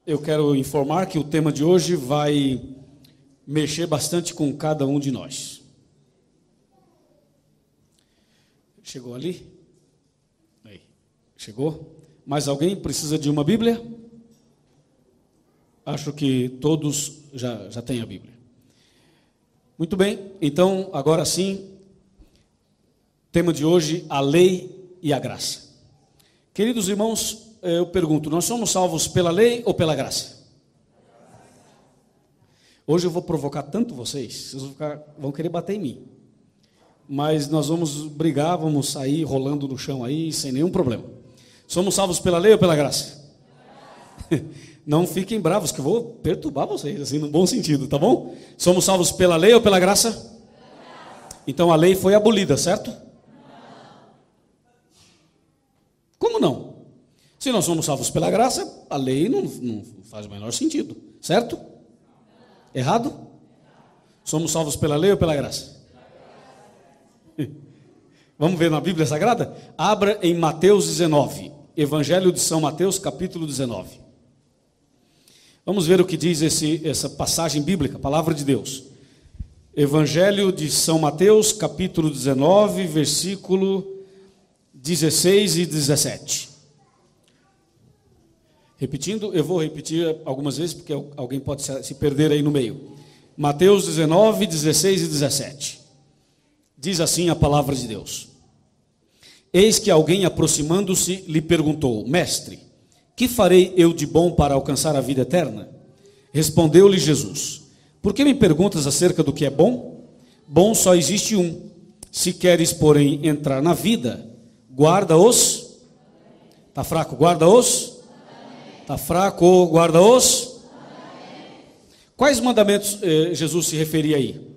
eu quero informar que o tema de hoje vai mexer bastante com cada um de nós. Chegou ali? Aí. Chegou? Mais alguém precisa de uma Bíblia? Acho que todos já têm a Bíblia. Muito bem, então, agora sim, tema de hoje, a lei e a graça. Queridos irmãos, eu pergunto, nós somos salvos pela lei ou pela graça? Hoje eu vou provocar tanto vocês vão querer bater em mim. Mas nós vamos brigar, vamos sair rolando no chão aí, sem nenhum problema. Somos salvos pela lei ou pela graça? Não fiquem bravos, que eu vou perturbar vocês, assim, no bom sentido, tá bom? Somos salvos pela lei ou pela graça? Então a lei foi abolida, certo? Como não? Se nós somos salvos pela graça, a lei não faz o menor sentido, certo? Errado? Somos salvos pela lei ou pela graça? Vamos ver na Bíblia Sagrada? Abra em Mateus 19, Evangelho de São Mateus, capítulo 19. Vamos ver o que diz essa passagem bíblica, palavra de Deus. Evangelho de São Mateus, capítulo 19, versículo 16 e 17. Repetindo, eu vou repetir algumas vezes, porque alguém pode se perder aí no meio. Mateus 19, 16 e 17. Diz assim a palavra de Deus. Eis que alguém, aproximando-se, lhe perguntou: Mestre, que farei eu de bom para alcançar a vida eterna? Respondeu-lhe Jesus: Por que me perguntas acerca do que é bom? Bom só existe um. Se queres, porém, entrar na vida, guarda os... Está fraco? Guarda os... Está fraco? Guarda os... Quais mandamentos Jesus se referia aí?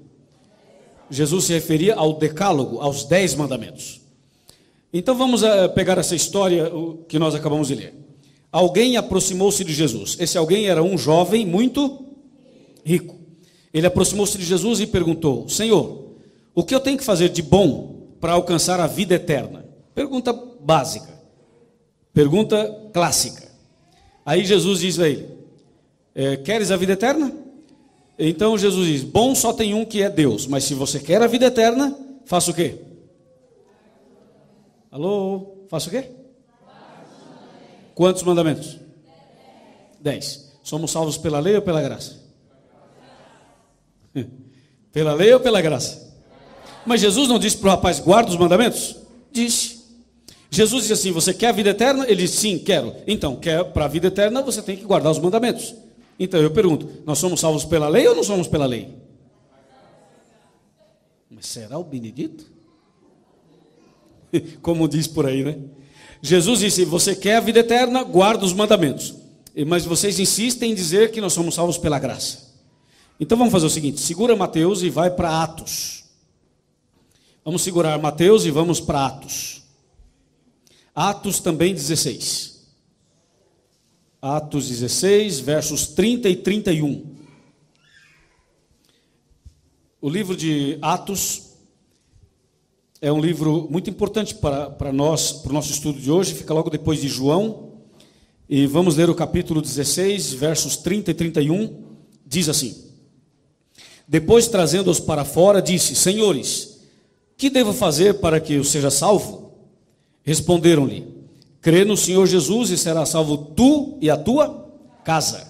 Jesus se referia ao decálogo, aos 10 mandamentos. Então vamos pegar essa história que nós acabamos de ler. Alguém aproximou-se de Jesus. Esse alguém era um jovem muito rico. Ele aproximou-se de Jesus e perguntou: Senhor, o que eu tenho que fazer de bom para alcançar a vida eterna? Pergunta básica. Pergunta clássica. Aí Jesus diz a ele: queres a vida eterna? Então Jesus diz: bom só tem um, que é Deus. Mas se você quer a vida eterna, faça o quê? Alô? Faça o quê? Quantos mandamentos? 10. Somos salvos pela lei ou pela graça? Pela lei ou pela graça? Mas Jesus não disse para o rapaz: guarda os mandamentos? Disse. Jesus disse assim: você quer a vida eterna? Ele disse: sim, quero. Então, para a vida eterna você tem que guardar os mandamentos. Então eu pergunto: nós somos salvos pela lei ou não somos pela lei? Mas será o Benedito? Como diz por aí, né? Jesus disse: você quer a vida eterna, guarda os mandamentos. Mas vocês insistem em dizer que nós somos salvos pela graça. Então vamos fazer o seguinte: segura Mateus e vai para Atos. Vamos segurar Mateus e vamos para Atos. Atos também 16. Atos 16, versos 30 e 31. O livro de Atos é um livro muito importante para nós, para o nosso estudo de hoje. Fica logo depois de João. E vamos ler o capítulo 16, versos 30 e 31. Diz assim: Depois, trazendo-os para fora, disse: Senhores, que devo fazer para que eu seja salvo? Responderam-lhe: crê no Senhor Jesus e será salvo tu e a tua casa.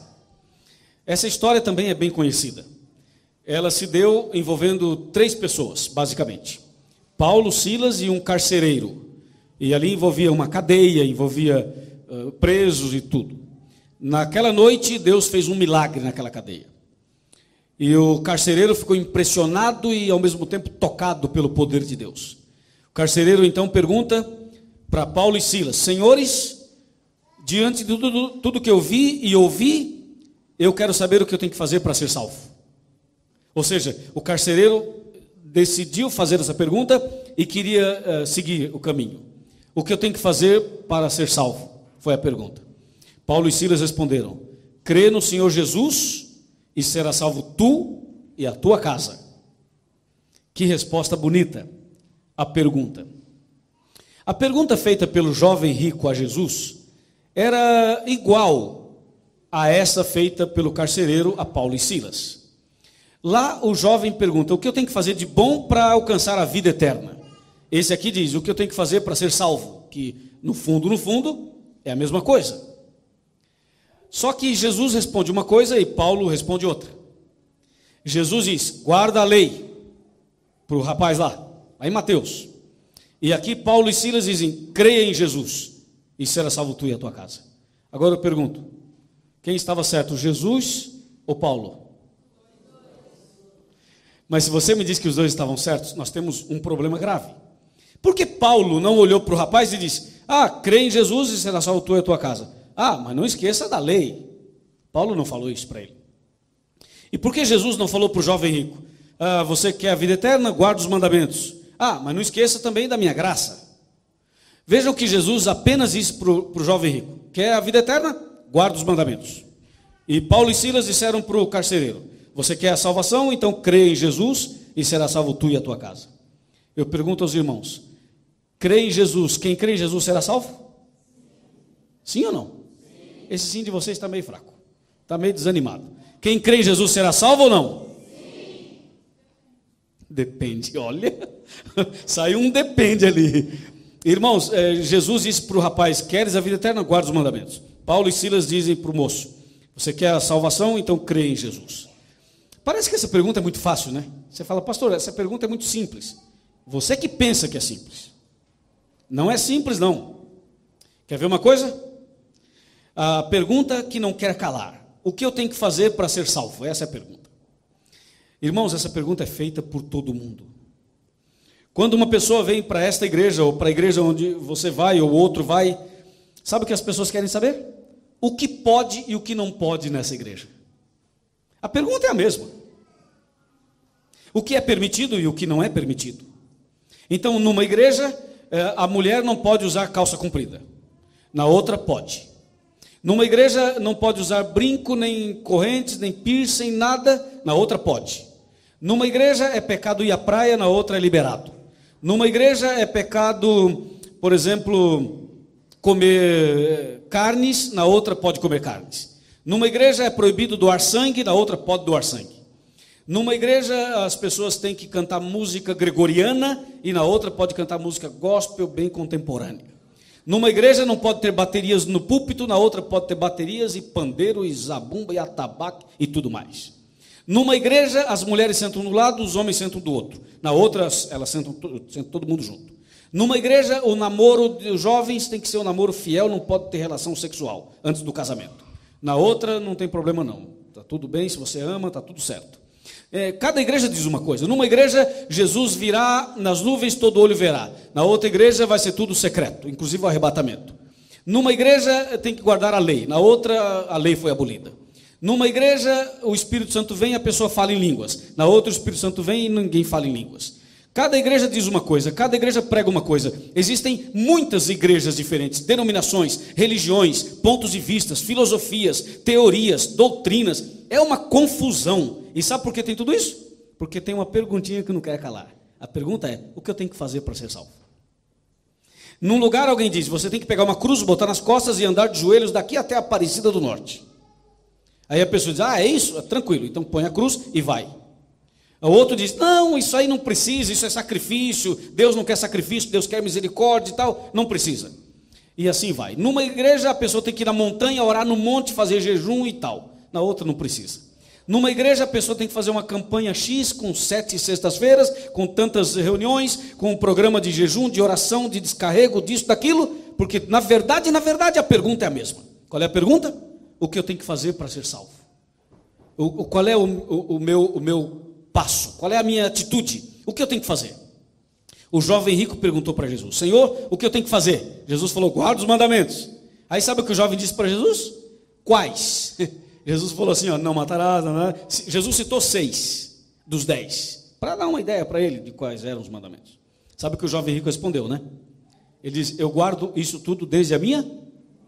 Essa história também é bem conhecida. Ela se deu envolvendo 3 pessoas, basicamente: Paulo, Silas e um carcereiro. E ali envolvia uma cadeia, envolvia presos e tudo. Naquela noite, Deus fez um milagre naquela cadeia. E o carcereiro ficou impressionado e ao mesmo tempo tocado pelo poder de Deus. O carcereiro então pergunta para Paulo e Silas: Senhores, diante de tudo que eu vi e ouvi, eu quero saber o que eu tenho que fazer para ser salvo. Ou seja, o carcereiro decidiu fazer essa pergunta e queria seguir o caminho. O que eu tenho que fazer para ser salvo? Foi a pergunta. Paulo e Silas responderam: crê no Senhor Jesus e será salvo tu e a tua casa. Que resposta bonita a pergunta. A pergunta feita pelo jovem rico a Jesus era igual a essa feita pelo carcereiro a Paulo e Silas. Lá o jovem pergunta: o que eu tenho que fazer de bom para alcançar a vida eterna? Esse aqui diz: o que eu tenho que fazer para ser salvo? Que no fundo, é a mesma coisa. Só que Jesus responde uma coisa e Paulo responde outra. Jesus diz: guarda a lei, para o rapaz lá em Mateus. E aqui Paulo e Silas dizem: creia em Jesus e será salvo tu e a tua casa. Agora eu pergunto: quem estava certo, Jesus ou Paulo? Mas se você me diz que os dois estavam certos, nós temos um problema grave. Por que Paulo não olhou para o rapaz e disse: crê em Jesus e será salvo tu e a tua casa? Mas não esqueça da lei. Paulo não falou isso para ele. E por que Jesus não falou para o jovem rico: você quer a vida eterna? Guarda os mandamentos. Mas não esqueça também da minha graça. Vejam que Jesus apenas disse para o jovem rico: quer a vida eterna? Guarda os mandamentos. E Paulo e Silas disseram para o carcereiro: você quer a salvação? Então crê em Jesus e será salvo tu e a tua casa. Eu pergunto aos irmãos: crê em Jesus, quem crê em Jesus será salvo? Sim ou não? Sim. Esse sim de vocês está meio fraco, está meio desanimado. Quem crê em Jesus será salvo ou não? Sim. Depende, olha, saiu um depende ali. Irmãos, Jesus disse para o rapaz: queres a vida eterna? Guarda os mandamentos. Paulo e Silas dizem para o moço: você quer a salvação? Então crê em Jesus. Parece que essa pergunta é muito fácil, né? Você fala: pastor, essa pergunta é muito simples. Você que pensa que é simples. Não é simples, não. Quer ver uma coisa? A pergunta que não quer calar: o que eu tenho que fazer para ser salvo? Essa é a pergunta. Irmãos, essa pergunta é feita por todo mundo. Quando uma pessoa vem para esta igreja, ou para a igreja onde você vai, ou outro vai, sabe o que as pessoas querem saber? O que pode e o que não pode nessa igreja. A pergunta é a mesma. O que é permitido e o que não é permitido. Então, numa igreja, a mulher não pode usar calça comprida. Na outra, pode. Numa igreja, não pode usar brinco, nem correntes, nem piercing, nada. Na outra, pode. Numa igreja, é pecado ir à praia, na outra, é liberado. Numa igreja, é pecado, por exemplo, comer carnes, na outra, pode comer carnes. Numa igreja é proibido doar sangue, na outra pode doar sangue. Numa igreja as pessoas têm que cantar música gregoriana e na outra pode cantar música gospel bem contemporânea. Numa igreja não pode ter baterias no púlpito, na outra pode ter baterias e pandeiro e zabumba e atabaque e tudo mais. Numa igreja as mulheres sentam de um lado, os homens sentam do outro. Na outra elas sentam todo mundo junto. Numa igreja o namoro dos jovens tem que ser um namoro fiel, não pode ter relação sexual antes do casamento. Na outra não tem problema não, está tudo bem, se você ama, está tudo certo. Cada igreja diz uma coisa. Numa igreja Jesus virá nas nuvens, todo olho verá. Na outra igreja vai ser tudo secreto, inclusive o arrebatamento. Numa igreja tem que guardar a lei, na outra a lei foi abolida. Numa igreja o Espírito Santo vem e a pessoa fala em línguas. Na outra o Espírito Santo vem e ninguém fala em línguas. Cada igreja diz uma coisa, cada igreja prega uma coisa. Existem muitas igrejas diferentes, denominações, religiões, pontos de vista, filosofias, teorias, doutrinas. É uma confusão. E sabe por que tem tudo isso? Porque tem uma perguntinha que não quer calar. A pergunta é: o que eu tenho que fazer para ser salvo? Num lugar alguém diz: você tem que pegar uma cruz, botar nas costas e andar de joelhos daqui até a Aparecida do Norte. Aí a pessoa diz: é isso? Tranquilo, então põe a cruz e vai. O outro diz: não, isso aí não precisa, isso é sacrifício, Deus não quer sacrifício, Deus quer misericórdia e tal, não precisa. E assim vai. Numa igreja a pessoa tem que ir na montanha, orar no monte, fazer jejum e tal. Na outra não precisa. Numa igreja a pessoa tem que fazer uma campanha X com 7 sextas-feiras, com tantas reuniões, com um programa de jejum, de oração, de descarrego, disso, daquilo, porque na verdade a pergunta é a mesma. Qual é a pergunta? O que eu tenho que fazer para ser salvo? Qual é o meu passo? Qual é a minha atitude? O que eu tenho que fazer? O jovem rico perguntou para Jesus: Senhor, o que eu tenho que fazer? Jesus falou: guarda os mandamentos. Aí sabe o que o jovem disse para Jesus? Quais? Jesus falou assim: não matarás, não. Jesus citou 6 dos 10, para dar uma ideia para ele de quais eram os mandamentos. Sabe o que o jovem rico respondeu, né? Ele diz: eu guardo isso tudo desde a minha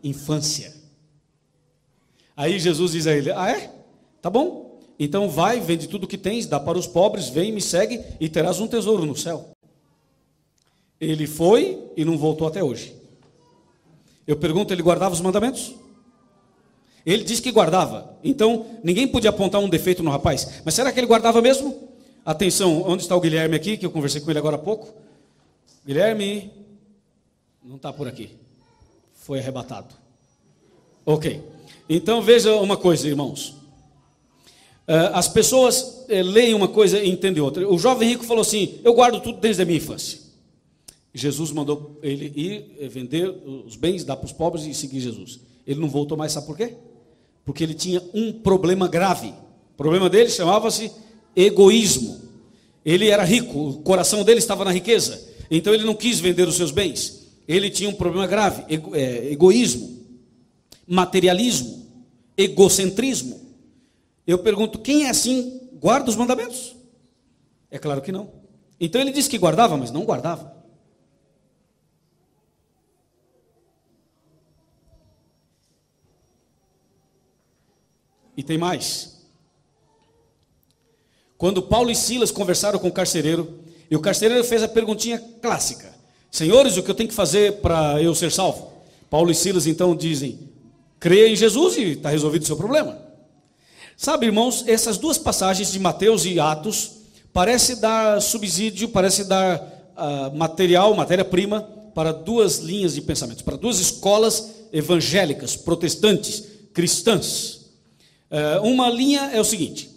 infância. Aí Jesus diz a ele: é? Tá bom, então vai, vende tudo que tens, dá para os pobres, vem, me segue e terás um tesouro no céu. Ele foi e não voltou até hoje. Eu pergunto: ele guardava os mandamentos? Ele disse que guardava. Então, ninguém podia apontar um defeito no rapaz. Mas será que ele guardava mesmo? Atenção, onde está o Guilherme aqui, que eu conversei com ele agora há pouco? Guilherme, não está por aqui. Foi arrebatado. Ok. Então, veja uma coisa, irmãos. As pessoas leem uma coisa e entendem outra. O jovem rico falou assim, eu guardo tudo desde a minha infância. Jesus mandou ele ir vender os bens, dar para os pobres e seguir Jesus. Ele não voltou mais, sabe por quê? Porque ele tinha um problema grave. O problema dele chamava-se egoísmo. Ele era rico, o coração dele estava na riqueza. Então ele não quis vender os seus bens. Ele tinha um problema grave, egoísmo, materialismo, egocentrismo. Eu pergunto, quem é assim, guarda os mandamentos? É claro que não. Então ele disse que guardava, mas não guardava. E tem mais. Quando Paulo e Silas conversaram com o carcereiro, e o carcereiro fez a perguntinha clássica: senhores, o que eu tenho que fazer para eu ser salvo? Paulo e Silas então dizem: creia em Jesus e está resolvido o seu problema. Sabe, irmãos, essas duas passagens de Mateus e Atos parece dar subsídio, parece dar material, matéria-prima para duas linhas de pensamentos, para duas escolas evangélicas, protestantes, cristãs. Uma linha é o seguinte: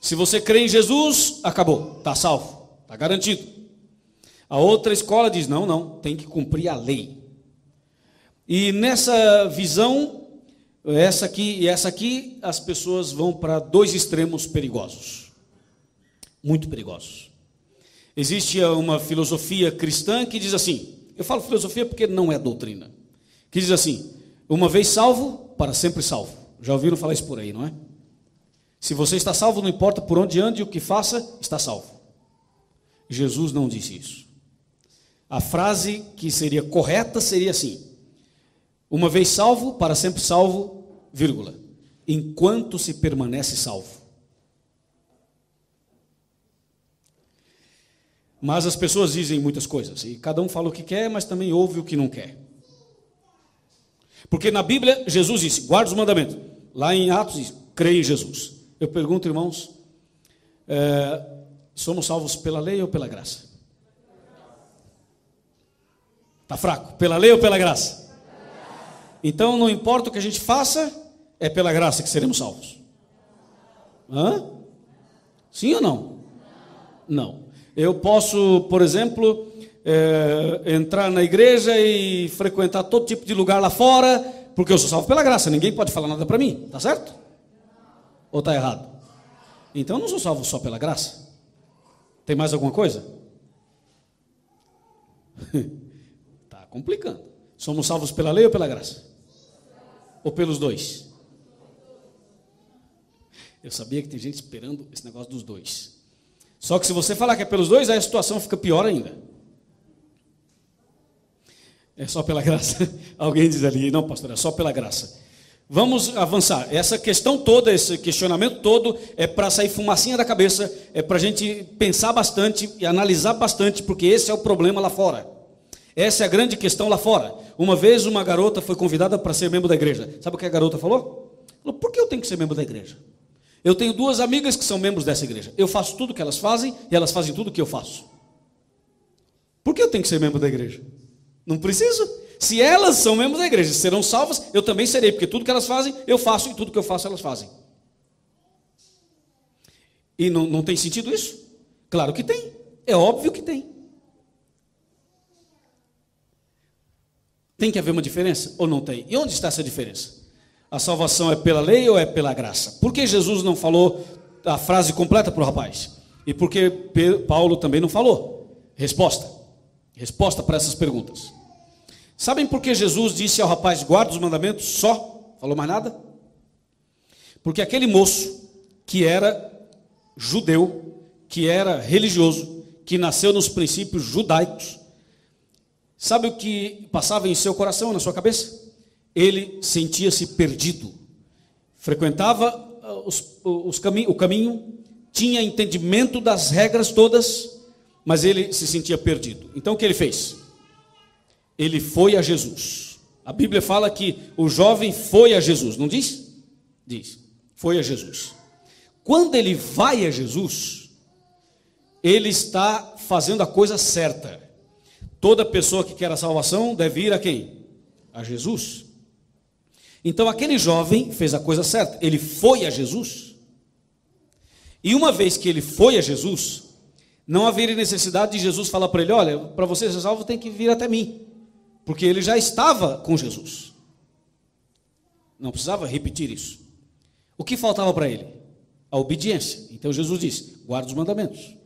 se você crê em Jesus, acabou, está salvo, está garantido. A outra escola diz: não, tem que cumprir a lei. E nessa visão, essa aqui e essa aqui, as pessoas vão para dois extremos perigosos, muito perigosos. Existe uma filosofia cristã que diz assim, eu falo filosofia porque não é doutrina, que diz assim: uma vez salvo, para sempre salvo. Já ouviram falar isso por aí, não é? Se você está salvo, não importa por onde ande e o que faça, está salvo. Jesus não disse isso. A frase que seria correta seria assim: uma vez salvo, para sempre salvo, vírgula, enquanto se permanece salvo. Mas as pessoas dizem muitas coisas, e cada um fala o que quer, mas também ouve o que não quer. Porque na Bíblia, Jesus disse, guarda os mandamentos. Lá em Atos diz, creia em Jesus. Eu pergunto, irmãos, somos salvos pela lei ou pela graça? Está fraco? Pela lei ou pela graça? Então, não importa o que a gente faça, é pela graça que seremos salvos. Hã? Sim ou não? Não. Eu posso, por exemplo, entrar na igreja e frequentar todo tipo de lugar lá fora, porque eu sou salvo pela graça, ninguém pode falar nada para mim, tá certo? Ou está errado? Então, eu não sou salvo só pela graça. Tem mais alguma coisa? Está complicando. Somos salvos pela lei ou pela graça? Ou pelos dois? Eu sabia que tem gente esperando esse negócio dos dois. Só que se você falar que é pelos dois, aí a situação fica pior ainda. É só pela graça? Alguém diz ali, não, pastor, é só pela graça. Vamos avançar. Essa questão toda, esse questionamento todo, é para sair fumacinha da cabeça, é para a gente pensar bastante e analisar bastante, porque esse é o problema lá fora. Essa é a grande questão lá fora. Uma vez uma garota foi convidada para ser membro da igreja. Sabe o que a garota falou? Falou, por que eu tenho que ser membro da igreja? Eu tenho duas amigas que são membros dessa igreja. Eu faço tudo o que elas fazem e elas fazem tudo o que eu faço. Por que eu tenho que ser membro da igreja? Não preciso. Se elas são membros da igreja, serão salvas, eu também serei, porque tudo que elas fazem, eu faço, e tudo que eu faço, elas fazem. E não tem sentido isso? Claro que tem. É óbvio que tem. Tem que haver uma diferença ou não tem? E onde está essa diferença? A salvação é pela lei ou é pela graça? Por que Jesus não falou a frase completa para o rapaz? E por que Paulo também não falou? Resposta para essas perguntas. Sabem por que Jesus disse ao rapaz, guarda os mandamentos só? Falou mais nada? Porque aquele moço que era judeu, que era religioso, que nasceu nos princípios judaicos, sabe o que passava em seu coração, na sua cabeça? Ele sentia-se perdido, frequentava o caminho, tinha entendimento das regras todas, mas ele se sentia perdido. Então o que ele fez? Ele foi a Jesus. A Bíblia fala que o jovem foi a Jesus, não diz? diz, foi a Jesus. Quando ele vai a Jesus, ele está fazendo a coisa certa. Toda pessoa que quer a salvação deve ir a quem? A Jesus. Então aquele jovem fez a coisa certa, ele foi a Jesus. E uma vez que ele foi a Jesus, não haveria necessidade de Jesus falar para ele, olha, para você ser salvo tem que vir até mim, porque ele já estava com Jesus. Não precisava repetir isso. O que faltava para ele? A obediência. Então Jesus disse, guarda os mandamentos.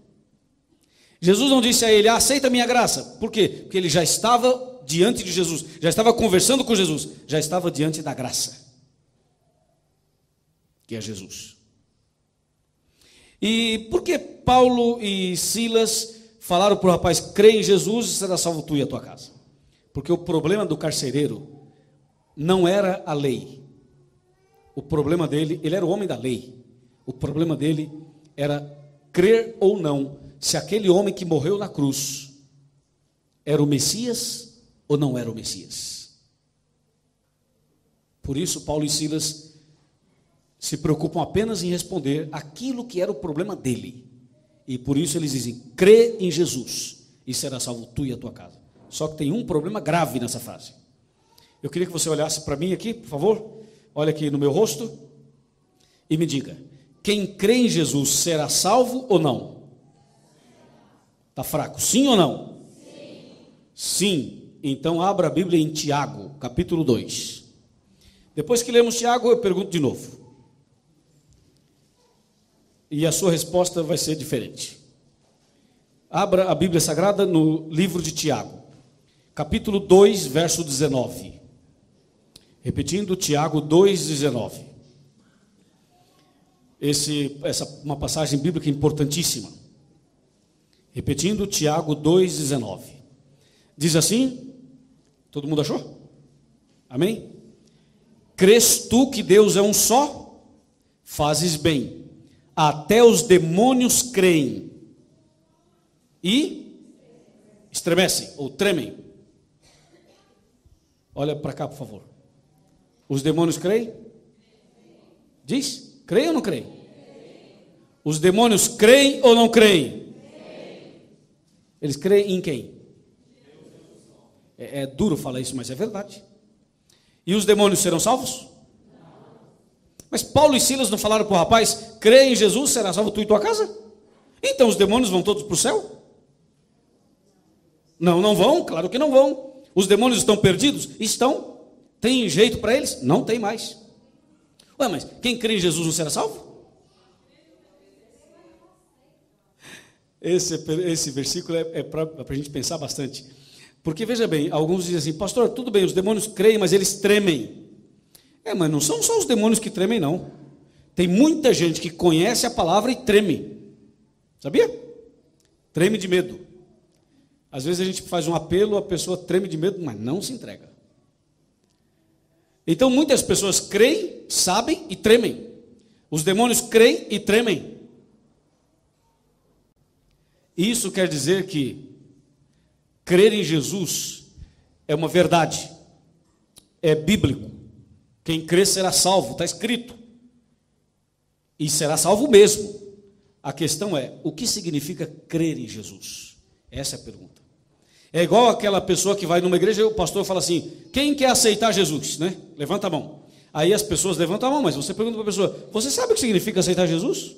Jesus não disse a ele, aceita a minha graça. Por quê? Porque ele já estava diante de Jesus, já estava conversando com Jesus, já estava diante da graça, que é Jesus. E por que Paulo e Silas falaram para o rapaz, crê em Jesus e será salvo tu e a tua casa? Porque o problema do carcereiro não era a lei. O problema dele, ele era o homem da lei. O problema dele era crer ou não se aquele homem que morreu na cruz era o Messias ou não era o Messias. Por isso Paulo e Silas se preocupam apenas em responder aquilo que era o problema dele. E por isso eles dizem, crê em Jesus e será salvo tu e a tua casa. Só que tem um problema grave nessa frase. Eu queria que você olhasse para mim aqui, por favor. Olha aqui no meu rosto e me diga, quem crê em Jesus será salvo ou não? Está fraco, sim ou não? Sim. Sim. Então abra a Bíblia em Tiago, capítulo 2. Depois que lemos Tiago, eu pergunto de novo. E a sua resposta vai ser diferente. Abra a Bíblia Sagrada no livro de Tiago, capítulo 2, verso 19. Repetindo, Tiago 2,19. Essa é uma passagem bíblica importantíssima. Repetindo, Tiago 2,19. Diz assim, todo mundo achou? Amém? Crês tu que Deus é um só? Fazes bem. Até os demônios creem e estremecem ou tremem. Olha para cá, por favor. Os demônios creem? Diz, creem ou não creem? Os demônios creem ou não creem? Eles creem em quem? É duro falar isso, mas é verdade. E os demônios serão salvos? Mas Paulo e Silas não falaram para o rapaz, crê em Jesus, será salvo tu e tua casa? Então os demônios vão todos para o céu? Não, não vão, claro que não vão. Os demônios estão perdidos? Estão. Tem jeito para eles? Não tem mais. Ué, mas quem crê em Jesus não será salvo? Esse versículo é para a gente pensar bastante. Porque veja bem, alguns dizem assim, pastor, tudo bem, os demônios creem, mas eles tremem. Mas não são só os demônios que tremem, não. Tem muita gente que conhece a palavra e treme. Sabia? Treme de medo. Às vezes a gente faz um apelo, a pessoa treme de medo, mas não se entrega. Então muitas pessoas creem, sabem e tremem. Os demônios creem e tremem. Isso quer dizer que crer em Jesus é uma verdade, é bíblico. Quem crê será salvo, está escrito. E será salvo mesmo. A questão é, o que significa crer em Jesus? Essa é a pergunta. É igual aquela pessoa que vai numa igreja e o pastor fala assim, quem quer aceitar Jesus? Né? Levanta a mão. Aí as pessoas levantam a mão, mas você pergunta para a pessoa, você sabe o que significa aceitar Jesus?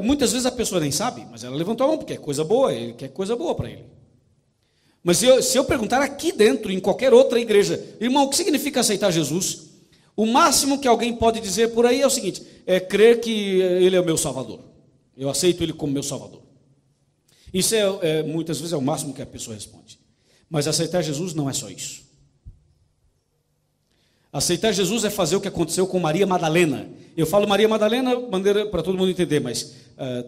Muitas vezes a pessoa nem sabe, mas ela levantou a mão porque é coisa boa, ele quer coisa boa para ele. Mas se eu perguntar aqui dentro, em qualquer outra igreja, irmão, o que significa aceitar Jesus? O máximo que alguém pode dizer por aí é o seguinte, é crer que Ele é o meu Salvador. Eu aceito Ele como meu Salvador. Isso muitas vezes é o máximo que a pessoa responde. Mas aceitar Jesus não é só isso. Aceitar Jesus é fazer o que aconteceu com Maria Madalena. Eu falo Maria Madalena para todo mundo entender, mas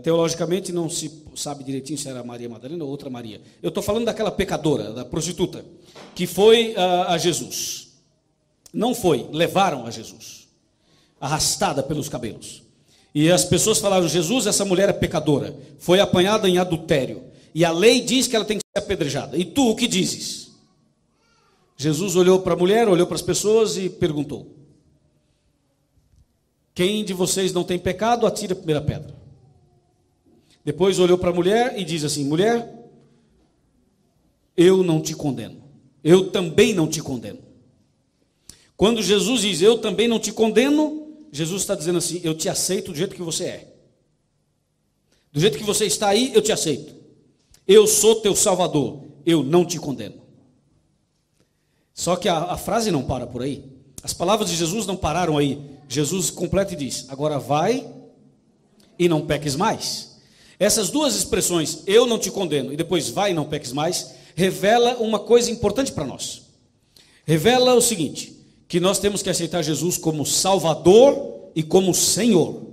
teologicamente não se sabe direitinho se era Maria Madalena ou outra Maria. Eu estou falando daquela pecadora, da prostituta, que foi a Jesus. Não foi, levaram a Jesus, arrastada pelos cabelos. E as pessoas falaram, Jesus, essa mulher é pecadora, foi apanhada em adultério, e a lei diz que ela tem que ser apedrejada. E tu o que dizes? Jesus olhou para a mulher, olhou para as pessoas e perguntou. Quem de vocês não tem pecado, atire a primeira pedra. Depois olhou para a mulher e diz assim: mulher, eu não te condeno. Eu também não te condeno. Quando Jesus diz, eu também não te condeno, Jesus está dizendo assim, eu te aceito do jeito que você é. Do jeito que você está aí, eu te aceito. Eu sou teu Salvador, eu não te condeno. Só que a frase não para por aí. As palavras de Jesus não pararam aí. Jesus completa e diz, agora vai e não peques mais. Essas duas expressões, eu não te condeno, e depois vai e não peques mais, revela uma coisa importante para nós. Revela o seguinte, que nós temos que aceitar Jesus como Salvador e como Senhor.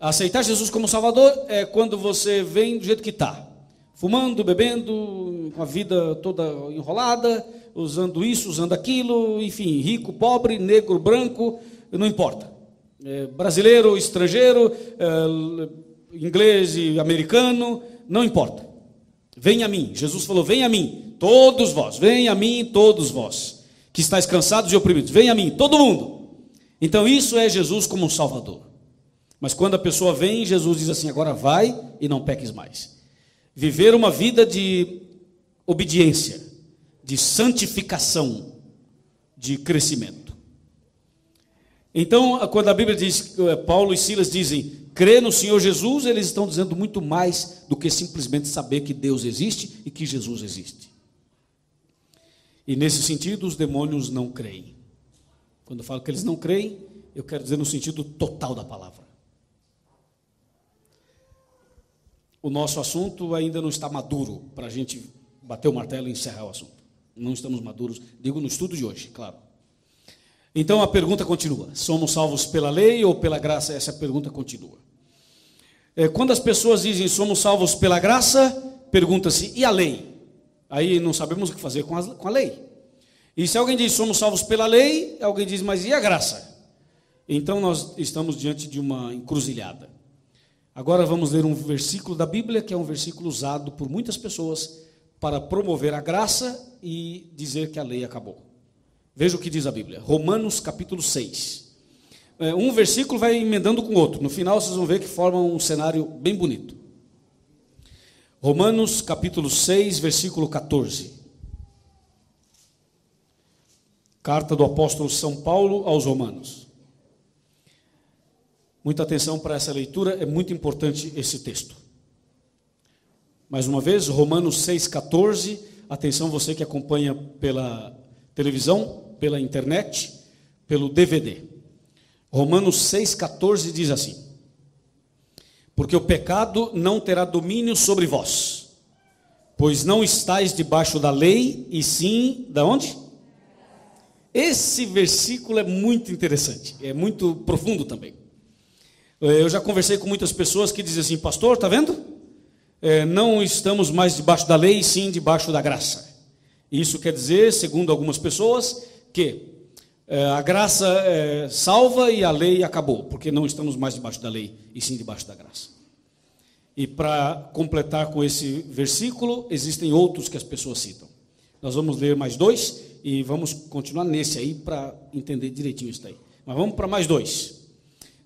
Aceitar Jesus como Salvador é quando você vem do jeito que está, fumando, bebendo, com a vida toda enrolada, usando isso, usando aquilo, enfim, rico, pobre, negro, branco, não importa. Brasileiro, estrangeiro, inglês e americano, não importa. Venha a mim, Jesus falou, venha a mim, todos vós, venha a mim, todos vós, que estáis cansados e oprimidos, venha a mim, todo mundo. Então isso é Jesus como um Salvador. Mas quando a pessoa vem, Jesus diz assim, agora vai e não peques mais. Viver uma vida de obediência, de santificação, de crescimento. Então, quando a Bíblia diz, Paulo e Silas dizem, crê no Senhor Jesus, eles estão dizendo muito mais do que simplesmente saber que Deus existe e que Jesus existe. E nesse sentido, os demônios não creem. Quando eu falo que eles não creem, eu quero dizer no sentido total da palavra. O nosso assunto ainda não está maduro para a gente bater o martelo e encerrar o assunto. Não estamos maduros, digo no estudo de hoje, claro. Então a pergunta continua, somos salvos pela lei ou pela graça? Essa pergunta continua. Quando as pessoas dizem somos salvos pela graça, pergunta-se, e a lei? Aí não sabemos o que fazer com a lei. E se alguém diz somos salvos pela lei, alguém diz, mas e a graça? Então nós estamos diante de uma encruzilhada. Agora vamos ler um versículo da Bíblia, que é um versículo usado por muitas pessoas para promover a graça e dizer que a lei acabou. Veja o que diz a Bíblia, Romanos capítulo 6. Um versículo vai emendando com o outro. No final vocês vão ver que forma um cenário bem bonito. Romanos capítulo 6, versículo 14. Carta do apóstolo São Paulo aos Romanos. Muita atenção para essa leitura, é muito importante esse texto. Mais uma vez, Romanos 6, 14. Atenção você que acompanha pela televisão, pela internet, pelo DVD. Romanos 6,14 diz assim: porque o pecado não terá domínio sobre vós, pois não estáis debaixo da lei, e sim, da onde? Esse versículo é muito interessante, é muito profundo também. Eu já conversei com muitas pessoas que dizem assim, pastor, está vendo? Não estamos mais debaixo da lei, e sim debaixo da graça. Isso quer dizer, segundo algumas pessoas, que a graça salva e a lei acabou, porque não estamos mais debaixo da lei, e sim debaixo da graça. E para completar com esse versículo, existem outros que as pessoas citam. Nós vamos ler mais dois, e vamos continuar nesse aí, para entender direitinho isso daí. Mas vamos para mais dois.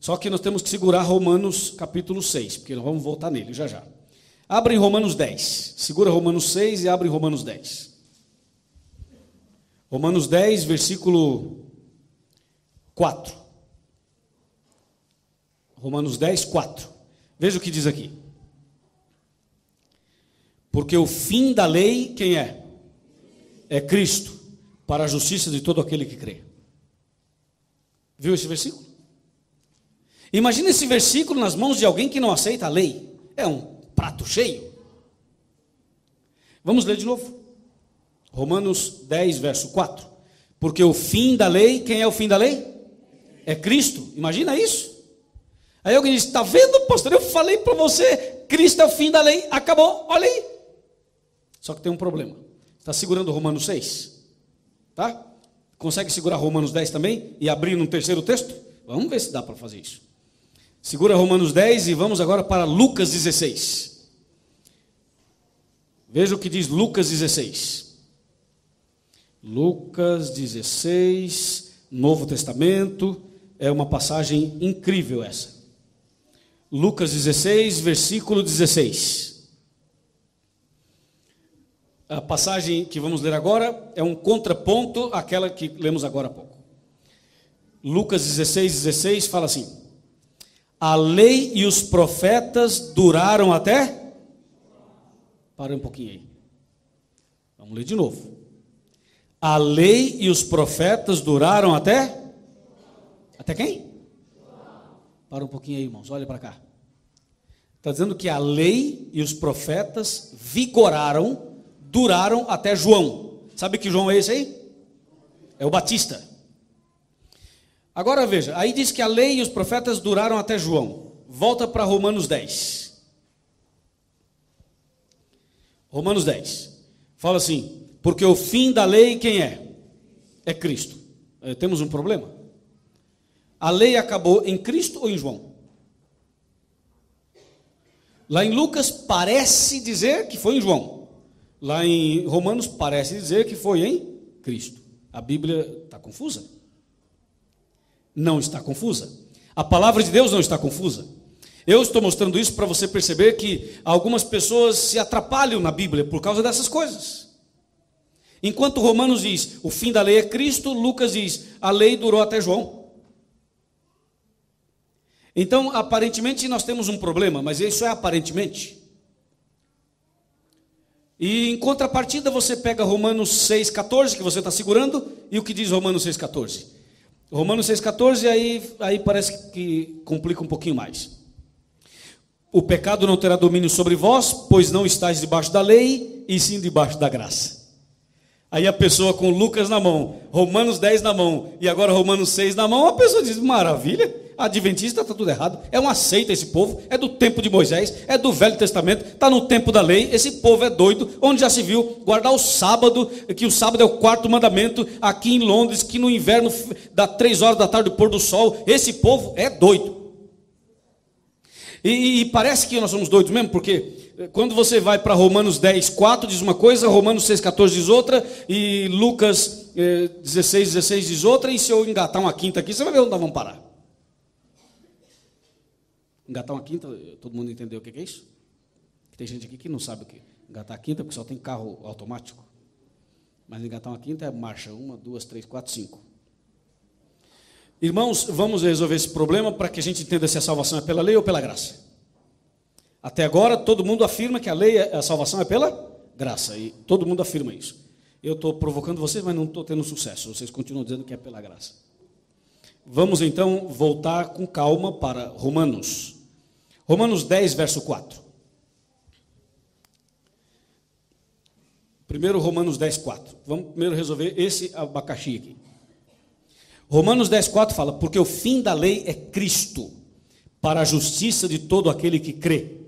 Só que nós temos que segurar Romanos capítulo 6, porque nós vamos voltar nele já já. Abre em Romanos 10, segura Romanos 6 e abre em Romanos 10. Romanos 10, versículo 4. Romanos 10, 4. Veja o que diz aqui. Porque o fim da lei, quem é? É Cristo, para a justiça de todo aquele que crê. Viu esse versículo? Imagina esse versículo nas mãos de alguém que não aceita a lei. É um prato cheio. Vamos ler de novo. Romanos 10, verso 4. Porque o fim da lei, quem é o fim da lei? É Cristo. Imagina isso. Aí alguém diz, está vendo, pastor? Eu falei para você, Cristo é o fim da lei. Acabou, olha aí. Só que tem um problema. Está segurando Romanos 6? Tá? Consegue segurar Romanos 10 também? E abrir num terceiro texto? Vamos ver se dá para fazer isso. Segura Romanos 10 e vamos agora para Lucas 16. Veja o que diz Lucas 16. Lucas 16, Novo Testamento, é uma passagem incrível essa. Lucas 16, versículo 16. A passagem que vamos ler agora é um contraponto àquela que lemos agora há pouco. Lucas 16, 16 fala assim: a lei e os profetas duraram até... Para um pouquinho aí. Vamos ler de novo. A lei e os profetas duraram até... Até quem? Para um pouquinho aí, irmãos, olha para cá. Está dizendo que a lei e os profetas vigoraram, duraram até João. Sabe que João é esse aí? É o Batista. Agora veja, aí diz que a lei e os profetas duraram até João. Volta para Romanos 10. Romanos 10. Fala assim: porque o fim da lei quem é? É Cristo. Temos um problema. A lei acabou em Cristo ou em João? Lá em Lucas parece dizer que foi em João. Lá em Romanos parece dizer que foi em Cristo. A Bíblia está confusa? Não está confusa. A palavra de Deus não está confusa. Eu estou mostrando isso para você perceber que algumas pessoas se atrapalham na Bíblia por causa dessas coisas. Enquanto Romanos diz, o fim da lei é Cristo, Lucas diz, a lei durou até João. Então, aparentemente, nós temos um problema, mas isso é aparentemente. E em contrapartida, você pega Romanos 6,14, que você está segurando, e o que diz Romanos 6,14? Romanos 6,14, aí parece que complica um pouquinho mais. O pecado não terá domínio sobre vós, pois não estáis debaixo da lei, e sim debaixo da graça. Aí a pessoa com Lucas na mão, Romanos 10 na mão, e agora Romanos 6 na mão, a pessoa diz, maravilha, adventista está tudo errado, é uma seita esse povo, é do tempo de Moisés, é do Velho Testamento, está no tempo da lei, esse povo é doido, onde já se viu guardar o sábado, que o sábado é o quarto mandamento, aqui em Londres, que no inverno dá 3 horas da tarde do pôr do sol, esse povo é doido. E parece que nós somos doidos mesmo, porque quando você vai para Romanos 10, 4 diz uma coisa, Romanos 6, 14 diz outra, e Lucas 16, 16 diz outra, e se eu engatar uma quinta aqui, você vai ver onde nós vamos parar. Engatar uma quinta, todo mundo entendeu o que é isso? Tem gente aqui que não sabe o que. Engatar a quinta, porque só tem carro automático. Mas engatar uma quinta é marcha, 1, 2, 3, 4, 5. Irmãos, vamos resolver esse problema para que a gente entenda se a salvação é pela lei ou pela graça. Até agora, todo mundo afirma que a salvação é pela graça, e todo mundo afirma isso. Eu estou provocando vocês, mas não estou tendo sucesso, vocês continuam dizendo que é pela graça. Vamos então voltar com calma para Romanos. Romanos 10, verso 4. Primeiro Romanos 10, 4. Vamos primeiro resolver esse abacaxi aqui. Romanos 10, 4 fala, porque o fim da lei é Cristo, para a justiça de todo aquele que crê.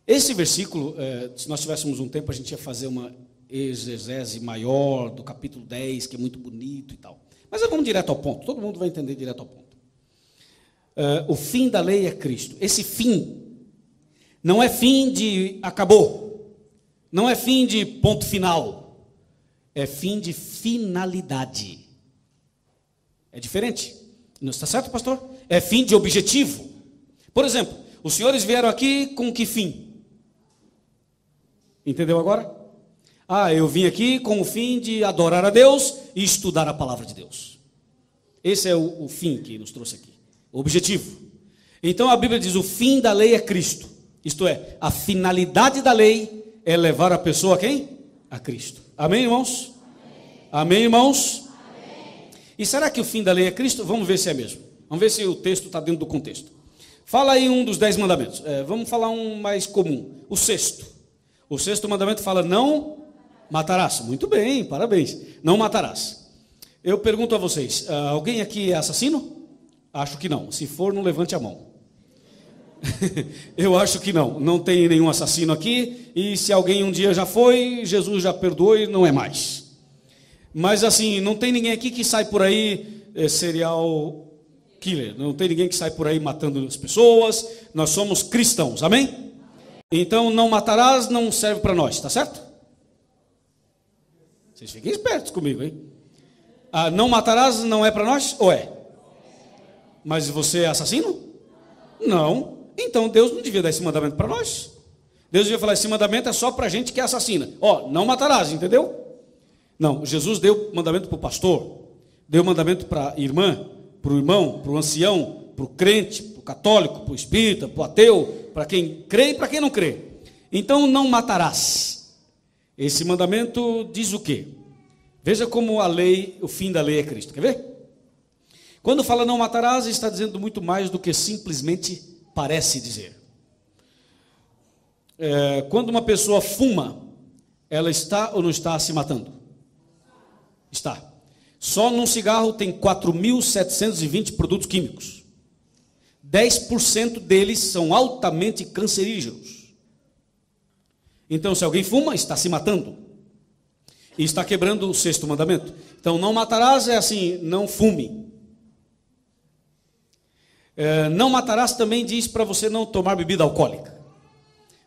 Esse versículo, se nós tivéssemos um tempo, a gente ia fazer uma exegese maior do capítulo 10, que é muito bonito e tal. Mas vamos direto ao ponto, todo mundo vai entender direto ao ponto. O fim da lei é Cristo. Esse fim não é fim de acabou, não é fim de ponto final, é fim de finalidade. É diferente. Não está certo, pastor? É fim de objetivo. Por exemplo, os senhores vieram aqui com que fim? Entendeu agora? Eu vim aqui com o fim de adorar a Deus e estudar a palavra de Deus. Esse é o fim que nos trouxe aqui. O objetivo. Então a Bíblia diz, o fim da lei é Cristo. Isto é, a finalidade da lei é levar a pessoa a quem? A Cristo. Amém, irmãos? Amém, Amém irmãos? E será que o fim da lei é Cristo? Vamos ver se é mesmo. Vamos ver se o texto está dentro do contexto. Fala aí um dos 10 mandamentos. Vamos falar um mais comum. O sexto. O sexto mandamento fala, não matarás. Muito bem, parabéns. Não matarás. Eu pergunto a vocês, alguém aqui é assassino? Acho que não. Se for, não levante a mão. Eu acho que não. Não tem nenhum assassino aqui. E se alguém um dia já foi, Jesus já perdoou e não é mais. Mas assim, não tem ninguém aqui que sai por aí serial killer. Não tem ninguém que sai por aí matando as pessoas. Nós somos cristãos, amém? Então, não matarás não serve para nós, tá certo? Vocês fiquem espertos comigo, hein? Não matarás não é para nós? Ou é? Mas você é assassino? Não. Então Deus não devia dar esse mandamento para nós. Deus devia falar, esse mandamento é só para gente que é assassina. Não matarás, entendeu? Não, Jesus deu mandamento para o pastor, deu mandamento para a irmã, para o irmão, para o ancião, para o crente, para o católico, para o espírita, para o ateu, para quem crê e para quem não crê. Então não matarás. Esse mandamento diz o quê? Veja como a lei, o fim da lei é Cristo. Quer ver? Quando fala não matarás, está dizendo muito mais do que simplesmente parece dizer. Quando uma pessoa fuma, ela está ou não está se matando? Está. Só num cigarro tem 4.720 produtos químicos. 10% deles são altamente cancerígenos. Então, se alguém fuma, está se matando. E está quebrando o 6º mandamento. Então, não matarás é assim, não fume. Não matarás também diz para você não tomar bebida alcoólica.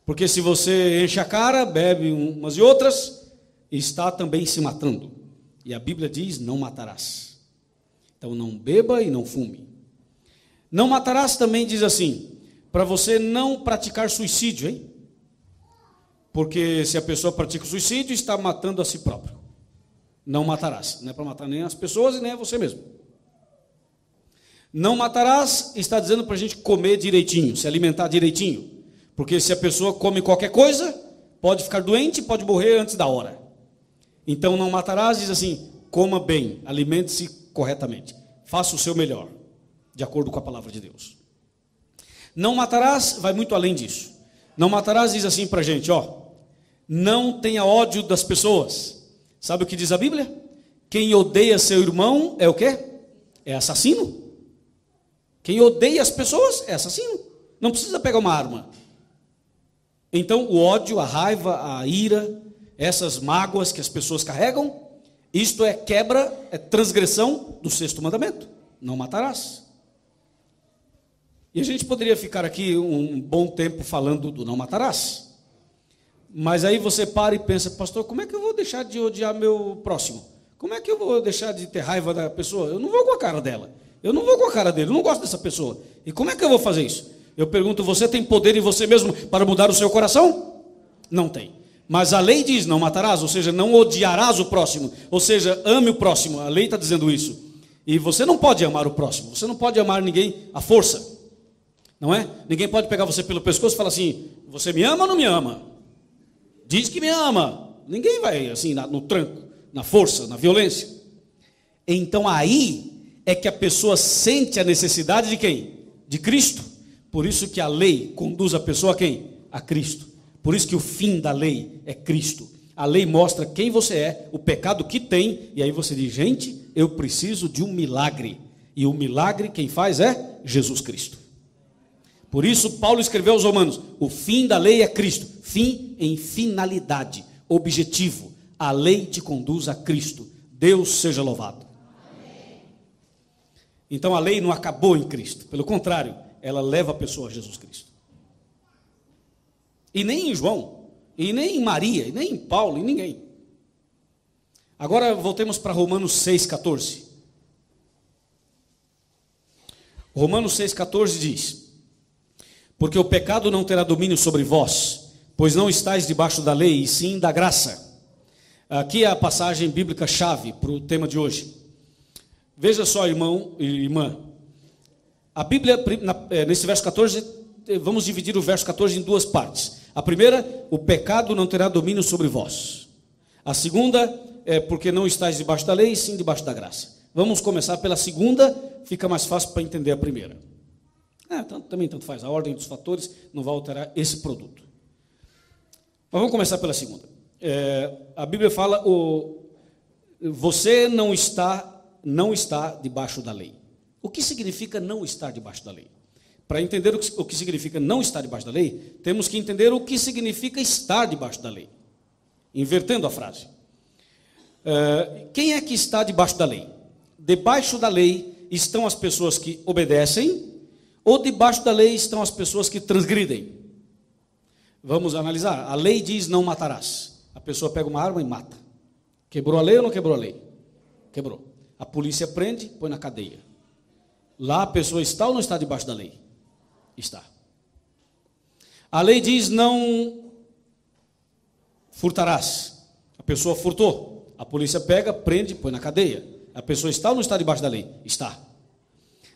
Porque se você enche a cara, bebe umas e outras, está também se matando. E a Bíblia diz, não matarás. Então não beba e não fume. Não matarás também diz assim, para você não praticar suicídio, hein? Porque se a pessoa pratica suicídio, está matando a si próprio. Não matarás. Não é para matar nem as pessoas e nem a você mesmo. Não matarás está dizendo para a gente comer direitinho, se alimentar direitinho. Porque se a pessoa come qualquer coisa, pode ficar doente, pode morrer antes da hora. Então não matarás, diz assim, coma bem, alimente-se corretamente. Faça o seu melhor, de acordo com a palavra de Deus. Não matarás, vai muito além disso. Não matarás diz assim para a gente, não tenha ódio das pessoas. Sabe o que diz a Bíblia? Quem odeia seu irmão é o quê? É assassino. Quem odeia as pessoas é assassino. Não precisa pegar uma arma. Então, o ódio, a raiva, a ira, essas mágoas que as pessoas carregam, isto é quebra, é transgressão do 6º mandamento. Não matarás. E a gente poderia ficar aqui um bom tempo falando do não matarás. Mas aí você para e pensa, pastor, como é que eu vou deixar de odiar meu próximo? Como é que eu vou deixar de ter raiva da pessoa? Eu não vou com a cara dela. Eu não vou com a cara dele, eu não gosto dessa pessoa. E como é que eu vou fazer isso? Eu pergunto, você tem poder em você mesmo para mudar o seu coração? Não tem. Mas a lei diz, não matarás, ou seja, não odiarás o próximo. Ou seja, ame o próximo, a lei está dizendo isso. E você não pode amar o próximo, você não pode amar ninguém à força. Não é? Ninguém pode pegar você pelo pescoço e falar assim, você me ama ou não me ama? Diz que me ama. Ninguém vai assim, no tranco, na força, na violência. Então aí é que a pessoa sente a necessidade de quem? De Cristo. Por isso que a lei conduz a pessoa a quem? A Cristo. Por isso que o fim da lei é Cristo. A lei mostra quem você é, o pecado que tem, e aí você diz, gente, eu preciso de um milagre. E o milagre quem faz é Jesus Cristo. Por isso Paulo escreveu aos Romanos, o fim da lei é Cristo. Fim em finalidade, objetivo. A lei te conduz a Cristo. Deus seja louvado. Então a lei não acabou em Cristo, pelo contrário, ela leva a pessoa a Jesus Cristo. E nem em João, e nem em Maria, e nem em Paulo, e ninguém. Agora voltemos para Romanos 6,14. Romanos 6,14 diz, porque o pecado não terá domínio sobre vós, pois não estáis debaixo da lei, e sim da graça. Aqui é a passagem bíblica chave para o tema de hoje. Veja só, irmão e irmã, a Bíblia, nesse verso 14, vamos dividir o verso 14 em duas partes. A primeira, o pecado não terá domínio sobre vós. A segunda, é porque não estáis debaixo da lei, sim debaixo da graça. Vamos começar pela segunda, fica mais fácil para entender a primeira. Também tanto faz, a ordem dos fatores não vai alterar esse produto. Mas vamos começar pela segunda. A Bíblia fala, você não está debaixo da lei. O que significa não estar debaixo da lei? Para entender o que significa não estar debaixo da lei, temos que entender o que significa estar debaixo da lei. Invertendo a frase. Quem é que está debaixo da lei? Debaixo da lei estão as pessoas que obedecem, ou debaixo da lei estão as pessoas que transgridem? Vamos analisar. A lei diz não matarás. A pessoa pega uma arma e mata. Quebrou a lei ou não quebrou a lei? Quebrou. A polícia prende, põe na cadeia. Lá a pessoa está ou não está debaixo da lei? Está. A lei diz: não furtarás. A pessoa furtou. A polícia pega, prende, põe na cadeia. A pessoa está ou não está debaixo da lei? Está.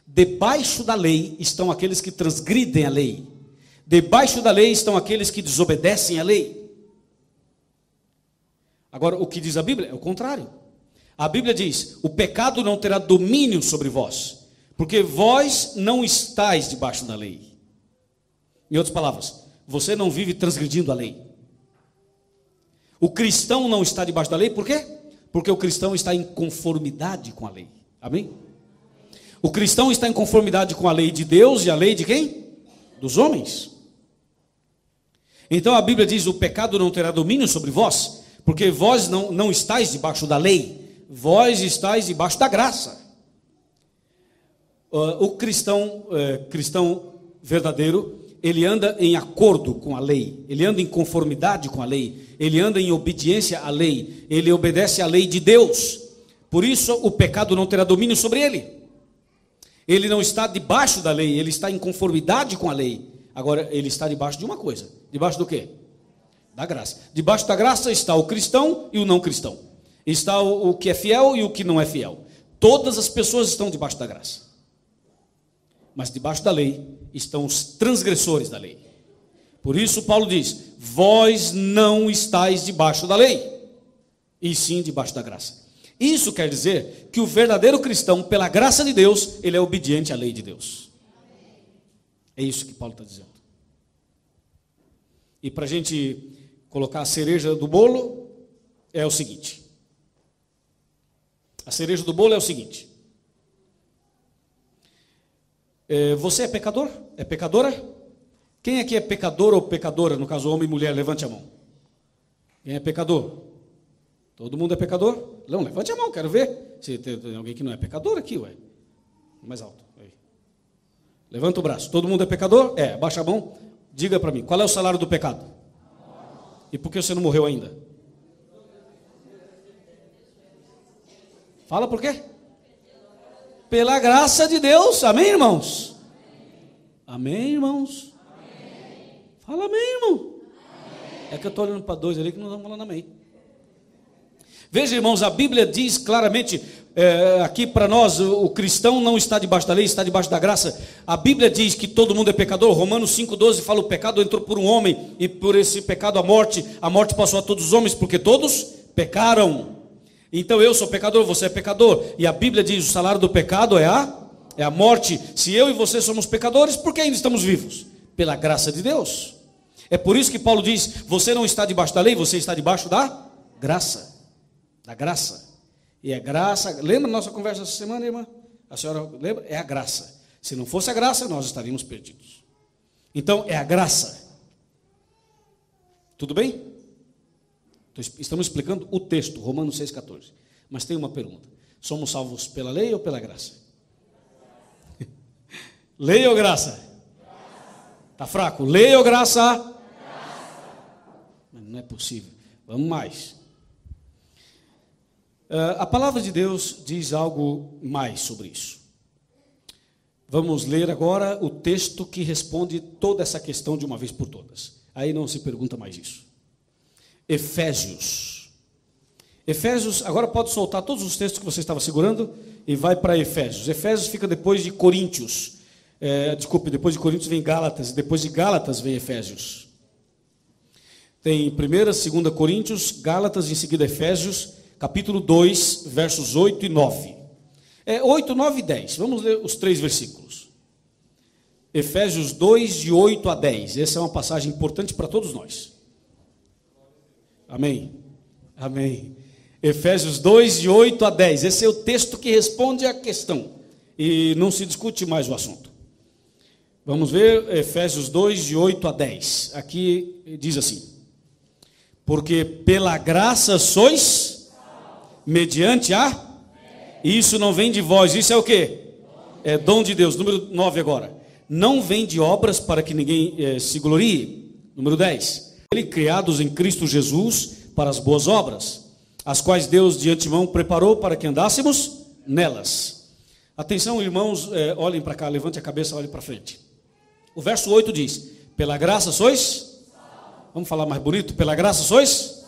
Debaixo da lei estão aqueles que transgridem a lei. Debaixo da lei estão aqueles que desobedecem a lei. Agora, o que diz a Bíblia é o contrário. A Bíblia diz: o pecado não terá domínio sobre vós, porque vós não estáis debaixo da lei. Em outras palavras, você não vive transgredindo a lei. O cristão não está debaixo da lei, por quê? Porque o cristão está em conformidade com a lei. Amém? O cristão está em conformidade com a lei de Deus e a lei de quem? Dos homens. Então a Bíblia diz: o pecado não terá domínio sobre vós, porque vós não estáis debaixo da lei, vós estáis debaixo da graça. O cristão verdadeiro, ele anda em acordo com a lei, ele anda em conformidade com a lei, ele anda em obediência à lei, ele obedece à lei de Deus. Por isso o pecado não terá domínio sobre ele. Ele não está debaixo da lei, ele está em conformidade com a lei. Agora, ele está debaixo de uma coisa. Debaixo do quê? Da graça. Debaixo da graça está o cristão e o não cristão. Está o que é fiel e o que não é fiel. Todas as pessoas estão debaixo da graça. Mas debaixo da lei estão os transgressores da lei. Por isso Paulo diz: vós não estáis debaixo da lei, e sim debaixo da graça. Isso quer dizer que o verdadeiro cristão, pela graça de Deus, ele é obediente à lei de Deus. É isso que Paulo está dizendo. E para a gente colocar a cereja do bolo, é o seguinte. A cereja do bolo é o seguinte. Você é pecador? É pecadora? Quem aqui é pecador ou pecadora? No caso, homem e mulher, levante a mão. Quem é pecador? Todo mundo é pecador? Não, levante a mão, quero ver. Se tem alguém que não é pecador aqui, ué. Mais alto. Aí. Levanta o braço. Todo mundo é pecador? É, abaixa a mão. Diga para mim, qual é o salário do pecado? E por que você não morreu ainda? Fala por quê? Pela graça de Deus, amém, irmãos? Amém, irmãos? Amém. Fala amém, irmão. Amém. É que eu estou olhando para dois ali que não estão falando amém. Veja, irmãos, a Bíblia diz claramente, aqui para nós, o cristão não está debaixo da lei, está debaixo da graça. A Bíblia diz que todo mundo é pecador. Romanos 5,12 fala: o pecado entrou por um homem, e por esse pecado a morte passou a todos os homens, porque todos pecaram. Então eu sou pecador, você é pecador, e a Bíblia diz: o salário do pecado é a morte. Se eu e você somos pecadores, por que ainda estamos vivos? Pela graça de Deus. É por isso que Paulo diz: você não está debaixo da lei, você está debaixo da graça. Da graça. E a graça, lembra da nossa conversa essa semana, irmã? A senhora lembra? É a graça. Se não fosse a graça, nós estaríamos perdidos. Então é a graça. Tudo bem? Estamos explicando o texto, Romanos 6,14. Mas tem uma pergunta: somos salvos pela lei ou pela graça? Lei ou graça? Está fraco? Lei ou graça? Não é possível. Vamos mais. A palavra de Deus diz algo mais sobre isso. Vamos ler agora o texto que responde toda essa questão de uma vez por todas. Aí não se pergunta mais isso. Efésios, agora pode soltar todos os textos que você estava segurando e vai para Efésios. Efésios fica depois de Coríntios. Depois de Coríntios vem Gálatas, e depois de Gálatas vem Efésios. Tem 1ª, 2ª Coríntios, Gálatas e em seguida Efésios, capítulo 2, versos 8 e 9. 8, 9 e 10. Vamos ler os 3 versículos. Efésios 2, de 8 a 10. Essa é uma passagem importante para todos nós. Amém? Amém. Efésios 2, de 8 a 10. Esse é o texto que responde à questão. E não se discute mais o assunto. Vamos ver Efésios 2, de 8 a 10. Aqui diz assim: porque pela graça sois, mediante a... Isso não vem de vós, isso é o quê? É dom de Deus. Número 9 agora. Não vem de obras para que ninguém se glorie. Número 10. Criados em Cristo Jesus para as boas obras, as quais Deus de antemão preparou para que andássemos nelas. Atenção, irmãos, olhem para cá, levante a cabeça, olhem para frente. O verso 8 diz: pela graça sois? Vamos falar mais bonito? Pela graça sois?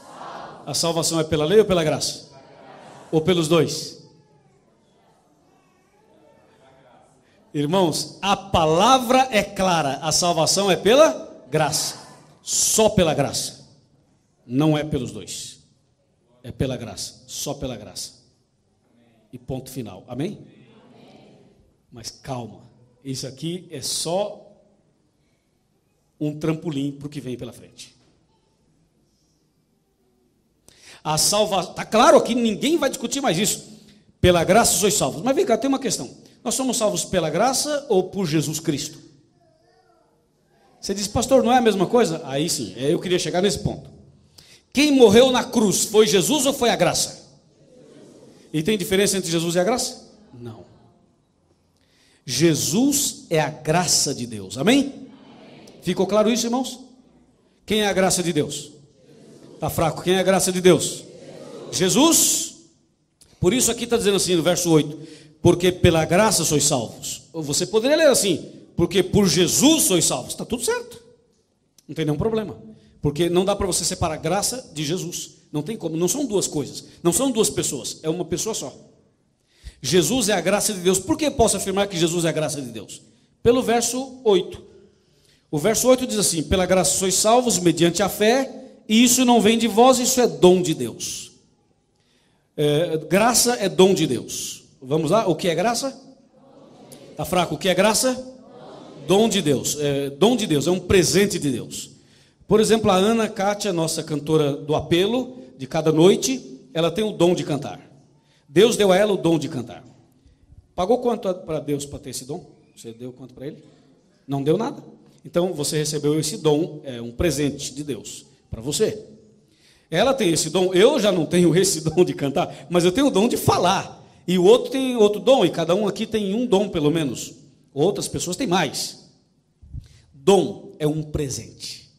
A salvação é pela lei ou pela graça? Ou pelos dois? Irmãos, a palavra é clara, a salvação é pela graça, só pela graça, não é pelos dois, é pela graça, só pela graça, e ponto final, amém? Mas calma, isso aqui é só um trampolim para o que vem pela frente. A salvação, está claro aqui, ninguém vai discutir mais isso, pela graça sois salvos, mas vem cá, tem uma questão. Nós somos salvos pela graça ou por Jesus Cristo? Você diz, pastor, não é a mesma coisa? Aí sim, eu queria chegar nesse ponto. Quem morreu na cruz, foi Jesus ou foi a graça? E tem diferença entre Jesus e a graça? Não. Jesus é a graça de Deus, amém? Ficou claro isso, irmãos? Quem é a graça de Deus? Está fraco, quem é a graça de Deus? Jesus. Por isso aqui está dizendo assim no verso 8, porque pela graça sois salvos. Você poderia ler assim, porque por Jesus sois salvos. Está tudo certo, não tem nenhum problema, porque não dá para você separar a graça de Jesus, não tem como, não são duas coisas, não são duas pessoas, é uma pessoa só. Jesus é a graça de Deus. Por que posso afirmar que Jesus é a graça de Deus? Pelo verso 8. O verso 8 diz assim: pela graça sois salvos mediante a fé, e isso não vem de vós, isso é dom de Deus. Graça é dom de Deus. Vamos lá, o que é graça? Está fraco, o que é graça? Dom de Deus. Dom de Deus, é um presente de Deus. Por exemplo, a Ana Kátia, nossa cantora do apelo, de cada noite, ela tem o dom de cantar. Deus deu a ela o dom de cantar. Pagou quanto para Deus para ter esse dom? Você deu quanto para ele? Não deu nada. Então você recebeu esse dom, é um presente de Deus para você. Ela tem esse dom, eu já não tenho esse dom de cantar, mas eu tenho o dom de falar. E o outro tem outro dom, e cada um aqui tem um dom pelo menos. Outras pessoas têm mais. Dom é um presente.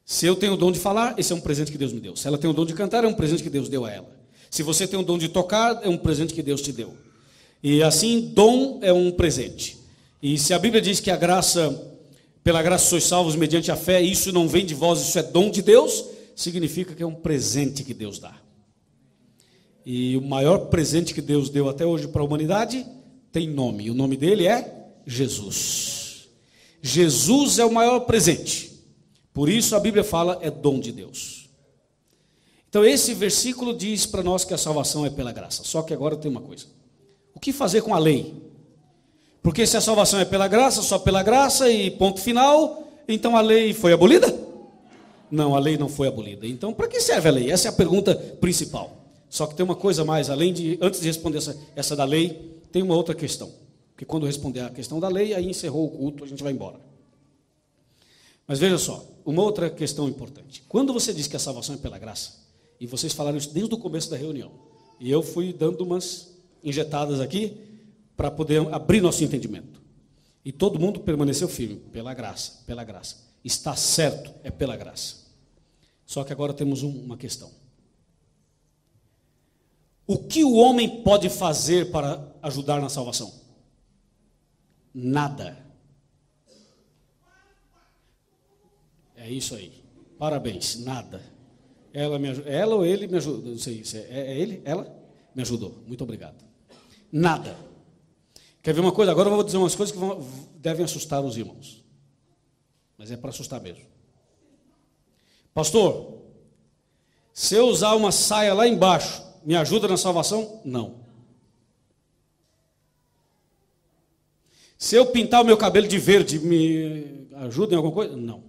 Se eu tenho o dom de falar, esse é um presente que Deus me deu. Se ela tem o dom de cantar, é um presente que Deus deu a ela. Se você tem o dom de tocar, é um presente que Deus te deu. E assim, dom é um presente. E se a Bíblia diz que a graça, pela graça sois salvos mediante a fé, isso não vem de vós, isso é dom de Deus, significa que é um presente que Deus dá. E o maior presente que Deus deu até hoje para a humanidade tem nome. E o nome dele é Jesus. Jesus é o maior presente. Por isso a Bíblia fala é dom de Deus. Então esse versículo diz para nós que a salvação é pela graça. Só que agora tem uma coisa. O que fazer com a lei? Porque se a salvação é pela graça, só pela graça e ponto final, então a lei foi abolida? Não, a lei não foi abolida. Então para que serve a lei? Essa é a pergunta principal. Só que tem uma coisa mais, antes de responder essa da lei, tem uma outra questão. Porque quando responder a questão da lei, aí encerrou o culto, a gente vai embora. Mas veja só, uma outra questão importante. Quando você diz que a salvação é pela graça, e vocês falaram isso desde o começo da reunião, e eu fui dando umas injetadas aqui, para poder abrir nosso entendimento. E todo mundo permaneceu firme, pela graça, pela graça. Está certo, é pela graça. Só que agora temos uma questão. O que o homem pode fazer para ajudar na salvação? Nada. É isso aí. Parabéns, nada. Ela ou ele me ajudou? Não sei se é ele, ela me ajudou. Muito obrigado. Nada. Quer ver uma coisa? Agora eu vou dizer umas coisas que devem assustar os irmãos. Mas é para assustar mesmo. Pastor, se eu usar uma saia lá embaixo, me ajuda na salvação? Não. Se eu pintar o meu cabelo de verde, me ajuda em alguma coisa? Não.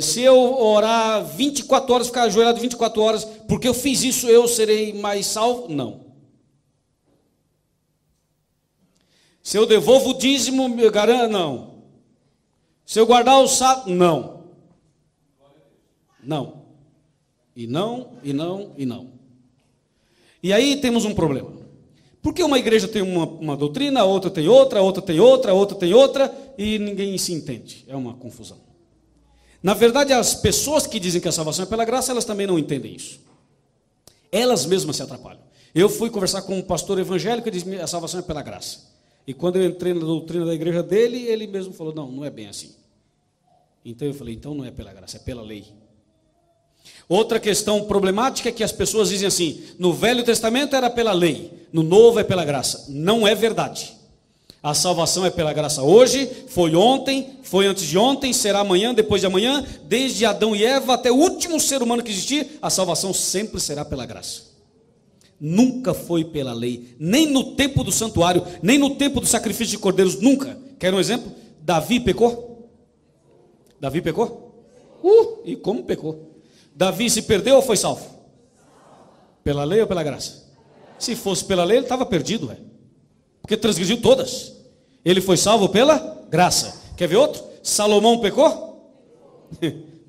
Se eu orar 24 horas, ficar ajoelhado 24 horas, porque eu fiz isso, eu serei mais salvo? Não. Se eu devolvo o dízimo, me garanto? Não. Se eu guardar o sábado? Não. Não. E não, e não, e não. E aí temos um problema. Porque uma igreja tem uma doutrina, a outra tem outra, a outra tem outra, a outra tem outra, e ninguém se entende. É uma confusão. Na verdade, as pessoas que dizem que a salvação é pela graça, elas também não entendem isso. Elas mesmas se atrapalham. Eu fui conversar com um pastor evangélico e disse: a salvação é pela graça. E quando eu entrei na doutrina da igreja dele, ele mesmo falou: não, não é bem assim. Então eu falei: então não é pela graça, é pela lei. Outra questão problemática é que as pessoas dizem assim: no Velho Testamento era pela lei, no Novo é pela graça. Não é verdade. A salvação é pela graça hoje, foi ontem, foi antes de ontem, será amanhã, depois de amanhã, desde Adão e Eva até o último ser humano que existir, a salvação sempre será pela graça. Nunca foi pela lei, nem no tempo do santuário, nem no tempo do sacrifício de cordeiros, nunca. Quer um exemplo? Davi pecou? Davi pecou? E como pecou? Davi se perdeu ou foi salvo? Pela lei ou pela graça? Se fosse pela lei, ele estava perdido, porque transgrediu todas. Ele foi salvo pela graça. Quer ver outro? Salomão pecou?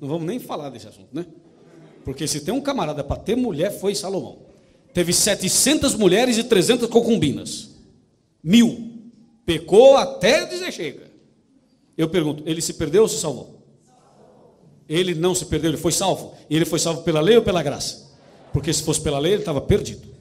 Não vamos nem falar desse assunto, né? Porque se tem um camarada para ter mulher, foi Salomão. Teve 700 mulheres e 300 concubinas. 1000. Pecou até dizer chega. Eu pergunto, ele se perdeu ou se salvou? Ele não se perdeu, ele foi salvo. E ele foi salvo pela lei ou pela graça? Porque se fosse pela lei, ele estava perdido.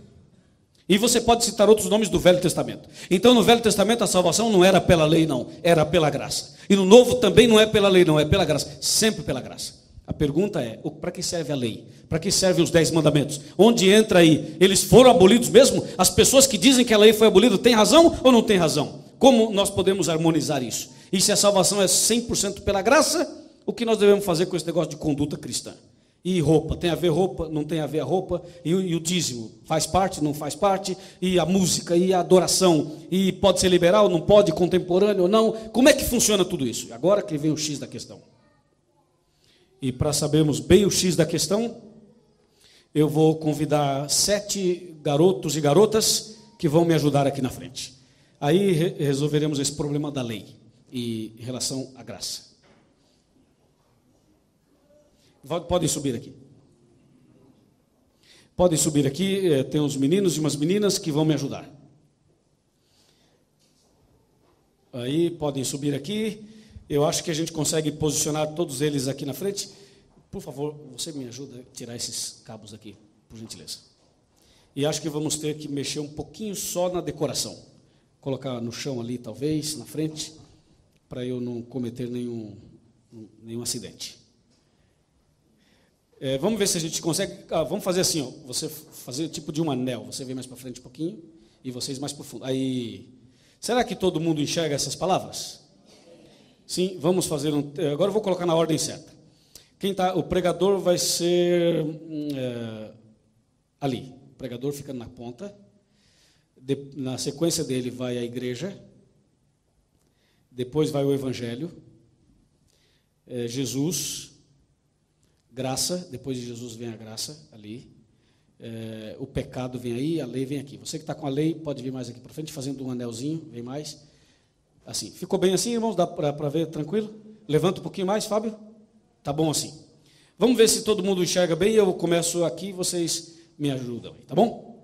E você pode citar outros nomes do Velho Testamento. Então no Velho Testamento a salvação não era pela lei, não, era pela graça. E no Novo também não é pela lei, não, é pela graça, sempre pela graça. A pergunta é: para que serve a lei? Para que servem os 10 mandamentos? Onde entra aí? Eles foram abolidos mesmo? As pessoas que dizem que a lei foi abolida têm razão ou não têm razão? Como nós podemos harmonizar isso? E se a salvação é 100% pela graça, o que nós devemos fazer com esse negócio de conduta cristã? E roupa, tem a ver roupa, não tem a ver a roupa, e o dízimo, faz parte, não faz parte, e a música, e a adoração, e pode ser liberal, não pode, contemporâneo ou não, como é que funciona tudo isso? Agora que vem o X da questão. E para sabermos bem o X da questão, eu vou convidar 7 garotos e garotas que vão me ajudar aqui na frente. Aí resolveremos esse problema da lei, e em relação à graça. Podem subir aqui. Podem subir aqui, tem uns meninos e umas meninas que vão me ajudar. Aí, podem subir aqui. Eu acho que a gente consegue posicionar todos eles aqui na frente. Por favor, você me ajuda a tirar esses cabos aqui, por gentileza. E acho que vamos ter que mexer um pouquinho só na decoração. Colocar no chão ali, talvez, na frente, para eu não cometer nenhum acidente. Vamos ver se a gente consegue. Vamos fazer assim, ó, você fazer tipo de um anel. Você vem mais para frente um pouquinho e vocês mais para o fundo. Aí, será que todo mundo enxerga essas palavras? Sim, vamos fazer agora eu vou colocar na ordem certa. O pregador vai ser ali. O pregador fica na ponta. Na sequência dele vai a igreja. Depois vai o evangelho. Jesus. Graça, depois de Jesus vem a graça, ali. O pecado vem aí, a lei vem aqui. Você que está com a lei, pode vir mais aqui para frente, fazendo um anelzinho, vem mais. Assim, ficou bem assim, irmãos? Dá para ver tranquilo? Levanta um pouquinho mais, Fábio. Tá bom assim. Vamos ver se todo mundo enxerga bem. Eu começo aqui, vocês me ajudam aí, tá bom?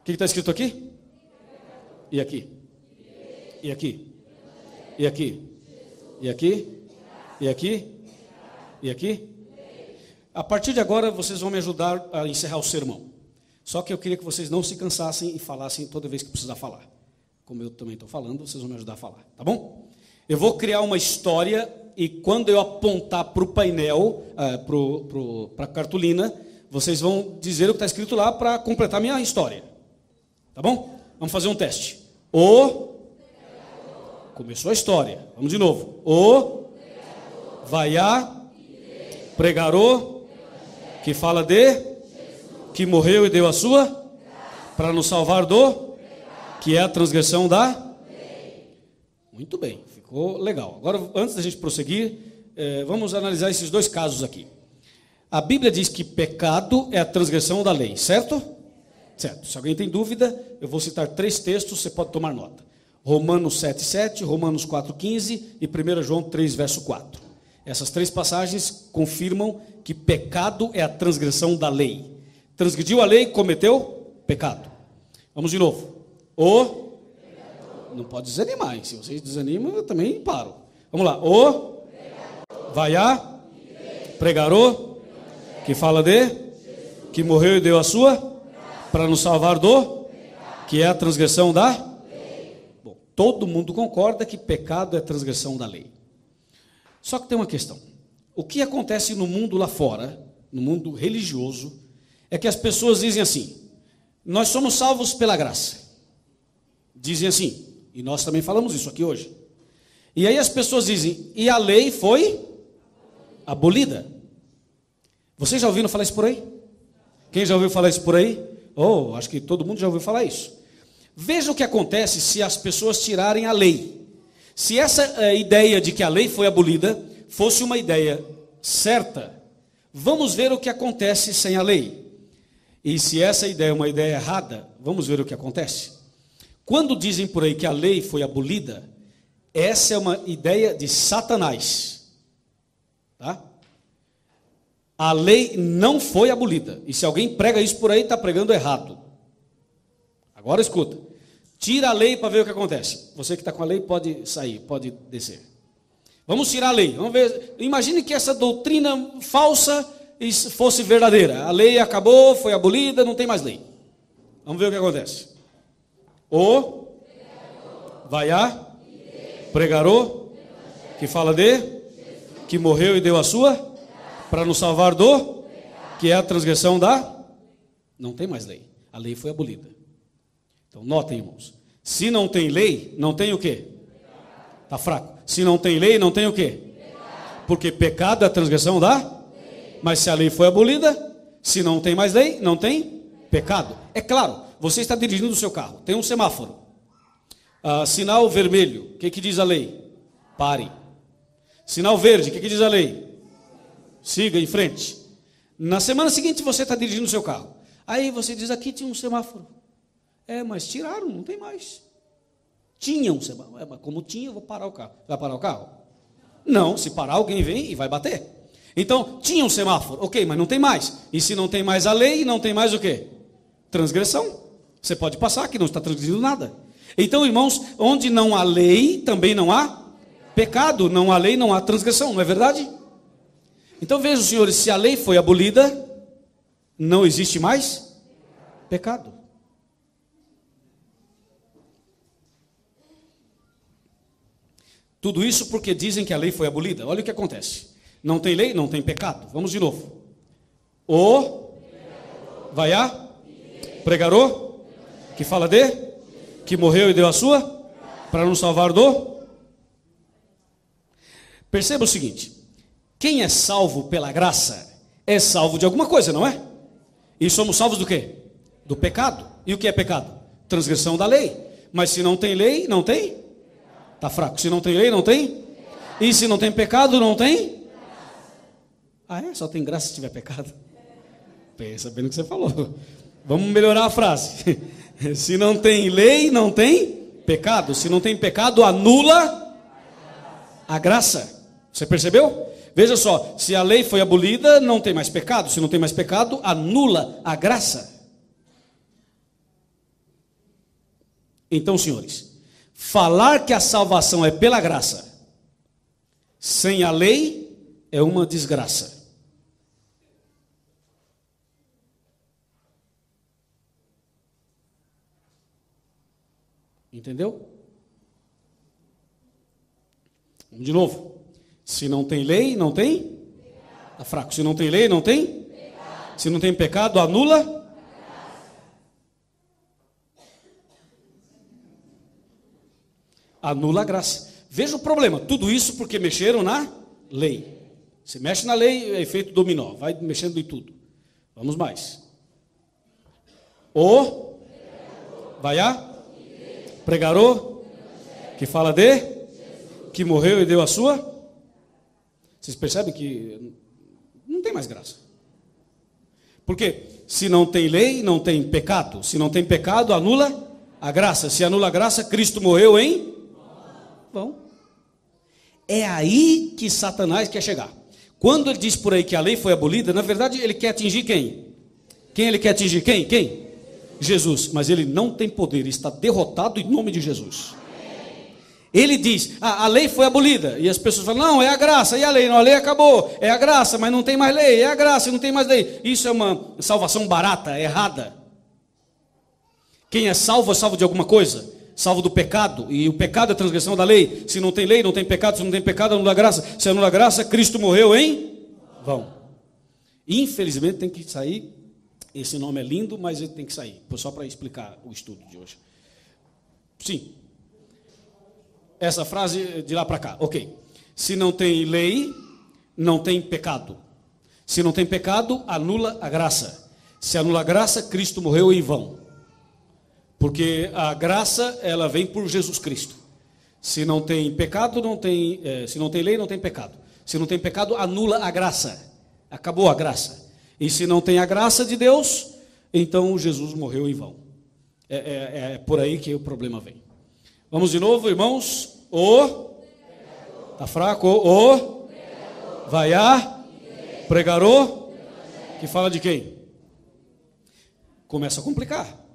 O que está escrito aqui? E aqui? E aqui? E aqui? E aqui? E aqui? E aqui? A partir de agora, vocês vão me ajudar a encerrar o sermão. Só que eu queria que vocês não se cansassem e falassem toda vez que precisar falar. Como eu também estou falando, vocês vão me ajudar a falar, tá bom? Eu vou criar uma história e quando eu apontar para o painel, para a cartolina, vocês vão dizer o que está escrito lá para completar a minha história. Tá bom? Vamos fazer um teste. Começou a história. Vamos de novo. Vai a pregarou que fala que morreu e deu a sua para nos salvar que é a transgressão da lei. Muito bem, ficou legal. Agora, antes da gente prosseguir, vamos analisar esses 2 casos aqui. A Bíblia diz que pecado é a transgressão da lei, certo? Certo. Se alguém tem dúvida, eu vou citar 3 textos, você pode tomar nota. Romanos 7:7, Romanos 4:15 e 1 João 3, verso 4. Essas 3 passagens confirmam que pecado é a transgressão da lei. Transgrediu a lei, cometeu pecado. Vamos de novo. Não pode desanimar, hein? Se vocês desanimam, eu também paro. Vamos lá. Vai a pregarou que fala que morreu e deu a sua para nos salvar do que é a transgressão da lei. Bom, todo mundo concorda que pecado é transgressão da lei. Só que tem uma questão. O que acontece no mundo lá fora, no mundo religioso, é que as pessoas dizem assim: nós somos salvos pela graça. Dizem assim, e nós também falamos isso aqui hoje. E aí as pessoas dizem, e a lei foi abolida. Vocês já ouviram falar isso por aí? Quem já ouviu falar isso por aí? Oh, acho que todo mundo já ouviu falar isso. Veja o que acontece se as pessoas tirarem a lei. Se essa ideia de que a lei foi abolida fosse uma ideia certa, vamos ver o que acontece sem a lei. E se essa ideia é uma ideia errada, vamos ver o que acontece. Quando dizem por aí que a lei foi abolida, essa é uma ideia de Satanás. Tá? A lei não foi abolida. E se alguém prega isso por aí, está pregando errado. Agora escuta. Tira a lei para ver o que acontece. Você que está com a lei pode sair, pode descer. Vamos tirar a lei. Vamos ver. Imagine que essa doutrina falsa fosse verdadeira. A lei acabou, foi abolida, não tem mais lei. Vamos ver o que acontece. O vai a pregarou, que fala de, que morreu e deu a sua, para nos salvar do, que é a transgressão da, não tem mais lei. A lei foi abolida. Então notem, irmãos. Se não tem lei, não tem o quê? Está fraco. Se não tem lei, não tem o quê? Porque pecado é a transgressão da. Mas se a lei foi abolida, se não tem mais lei, não tem pecado. É claro, você está dirigindo o seu carro, tem um semáforo. Sinal vermelho, o que diz a lei? Pare. Sinal verde, o que diz a lei? Siga em frente. Na semana seguinte você está dirigindo o seu carro. Aí você diz, aqui tinha um semáforo. Mas tiraram, não tem mais. Tinha um semáforo. Mas como tinha, eu vou parar o carro. Vai parar o carro? Não, se parar alguém vem e vai bater. Então, tinha um semáforo, ok, mas não tem mais. E se não tem mais a lei, não tem mais o quê? Transgressão. Você pode passar que não está transgredindo nada. Então, irmãos, onde não há lei, também não há pecado. Não há lei, não há transgressão, não é verdade? Então, vejam, senhores, se a lei foi abolida, não existe mais pecado. Tudo isso porque dizem que a lei foi abolida. Olha o que acontece. Não tem lei, não tem pecado. Vamos de novo. O vai a pregarou, que fala de, que morreu e deu a sua, para nos salvar do. Perceba o seguinte: quem é salvo pela graça, é salvo de alguma coisa, não é? E somos salvos do quê? Do pecado. E o que é pecado? Transgressão da lei. Mas se não tem lei, não tem? Está fraco. Se não tem lei, não tem? E se não tem pecado, não tem? Só tem graça se tiver pecado? Pensa bem no que você falou. Vamos melhorar a frase. Se não tem lei, não tem pecado. Se não tem pecado, anula a graça. Você percebeu? Veja só, se a lei foi abolida, não tem mais pecado. Se não tem mais pecado, anula a graça. Então, senhores, falar que a salvação é pela graça, sem a lei, é uma desgraça. Entendeu? Vamos de novo. Se não tem lei, não tem? Está fraco. Se não tem lei, não tem? Se não tem pecado, anula? Anula a graça. Veja o problema. Tudo isso porque mexeram na lei. Se mexe na lei, é efeito dominó. Vai mexendo em tudo. Vamos mais. O vai a pregarou, que fala de, que morreu e deu a sua. Vocês percebem que não tem mais graça. Porque se não tem lei, não tem pecado. Se não tem pecado, anula a graça. Se anula a graça, Cristo morreu em vão. É aí que Satanás quer chegar. Quando ele diz por aí que a lei foi abolida, na verdade ele quer atingir quem? Quem ele quer atingir? Quem? Jesus. Mas ele não tem poder, ele está derrotado em nome de Jesus. Ele diz, a lei foi abolida. E as pessoas falam, não, é a graça. E a lei? Não, a lei acabou. É a graça, mas não tem mais lei. É a graça e não tem mais lei. Isso é uma salvação barata, errada. Quem é salvo de alguma coisa. Salvo do pecado. E o pecado é a transgressão da lei. Se não tem lei, não tem pecado. Se não tem pecado, anula a graça. Se anula a graça, Cristo morreu em vão. Infelizmente tem que sair. Esse nome é lindo, mas ele tem que sair. Só para explicar o estudo de hoje. Sim. Essa frase de lá para cá. Ok. Se não tem lei, não tem pecado. Se não tem pecado, anula a graça. Se anula a graça, Cristo morreu em vão. Porque a graça, ela vem por Jesus Cristo. Se não tem pecado, não tem... se não tem lei, não tem pecado. Se não tem pecado, anula a graça. Acabou a graça. E se não tem a graça de Deus, então Jesus morreu em vão. É por aí que o problema vem. Vamos de novo, irmãos. Está fraco? Vai a pregador, que fala de quem? Começa a complicar.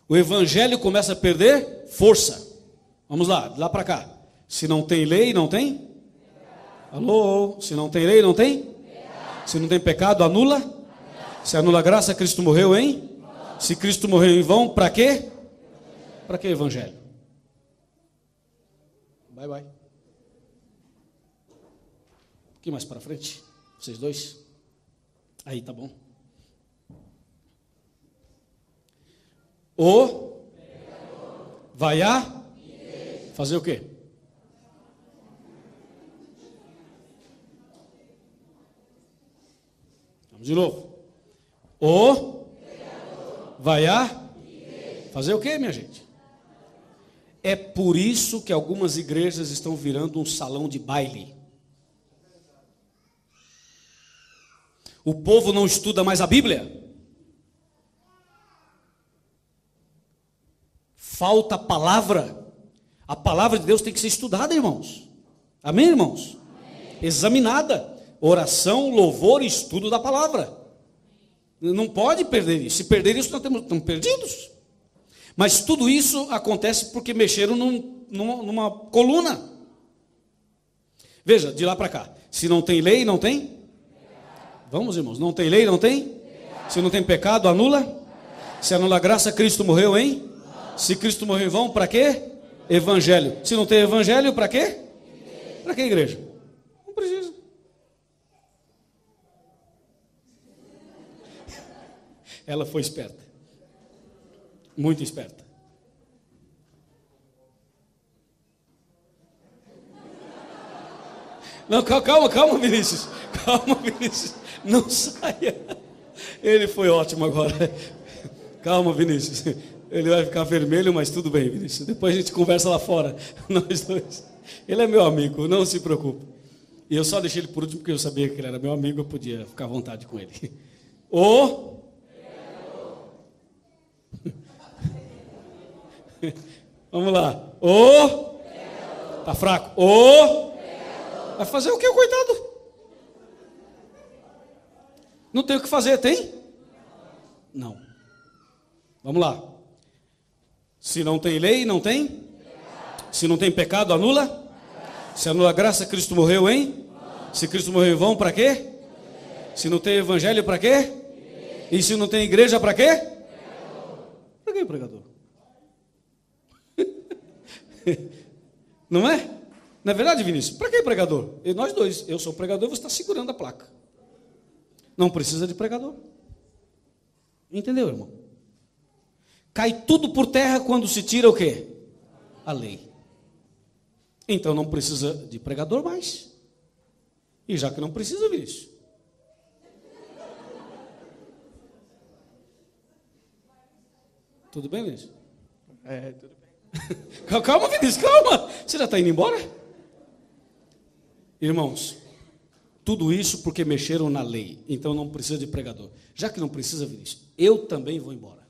O evangelho começa a perder força. Vamos lá, de lá para cá. Se não tem lei, não tem? Alô? Se não tem lei, não tem? Se não tem pecado, anula? Se anula a graça, Cristo morreu em? Se Cristo morreu em vão, para quê? Para que evangelho? Bye, bye. Um pouquinho mais para frente. Vocês dois. Aí, tá bom. Vai a fazer o quê? Vamos de novo. Vai a fazer o quê, minha gente? É por isso que algumas igrejas estão virando um salão de baile. O povo não estuda mais a Bíblia. Falta palavra. A palavra de Deus tem que ser estudada, irmãos. Amém, irmãos? Amém. Examinada. Oração, louvor e estudo da palavra. Não pode perder isso. Se perder isso, nós estamos perdidos. Mas tudo isso acontece porque mexeram numa coluna. Veja, de lá para cá. Se não tem lei, não tem? Vamos, irmãos. Não tem lei, não tem? Se não tem pecado, anula? Se anula a graça, Cristo morreu em? Se Cristo morreu em vão, para quê? Evangelho. Se não tem evangelho, para quê? Para que igreja? Não precisa. Ela foi esperta. Muito esperta. Não, calma, Vinícius. Calma, Vinícius. Não saia. Ele foi ótimo agora. Calma, Vinícius. Ele vai ficar vermelho, mas tudo bem, Vinícius. Depois a gente conversa lá fora, nós dois. Ele é meu amigo, não se preocupe. E eu só deixei ele por último porque eu sabia que ele era meu amigo, eu podia ficar à vontade com ele. Vamos lá. Tá fraco. Vai fazer o que, coitado? Não tem o que fazer, tem? Não. Vamos lá. Se não tem lei, não tem? Se não tem pecado, anula? Se anula a graça, Cristo morreu em? Se Cristo morreu em vão, para quê? Se não tem evangelho, para quê? E se não tem igreja, para quê? Para quê, pregador? Não é? Não é verdade, Vinícius? Para que pregador? E nós dois. Eu sou pregador e você está segurando a placa. Não precisa de pregador. Entendeu, irmão? Cai tudo por terra quando se tira o quê? A lei. Então não precisa de pregador mais. E já que não precisa, Vinícius. Tudo bem, Vinícius? Tudo bem. Calma, Vinícius, calma. Você já está indo embora? Irmãos, tudo isso porque mexeram na lei. Então não precisa de pregador. Já que não precisa, Vinícius, eu também vou embora.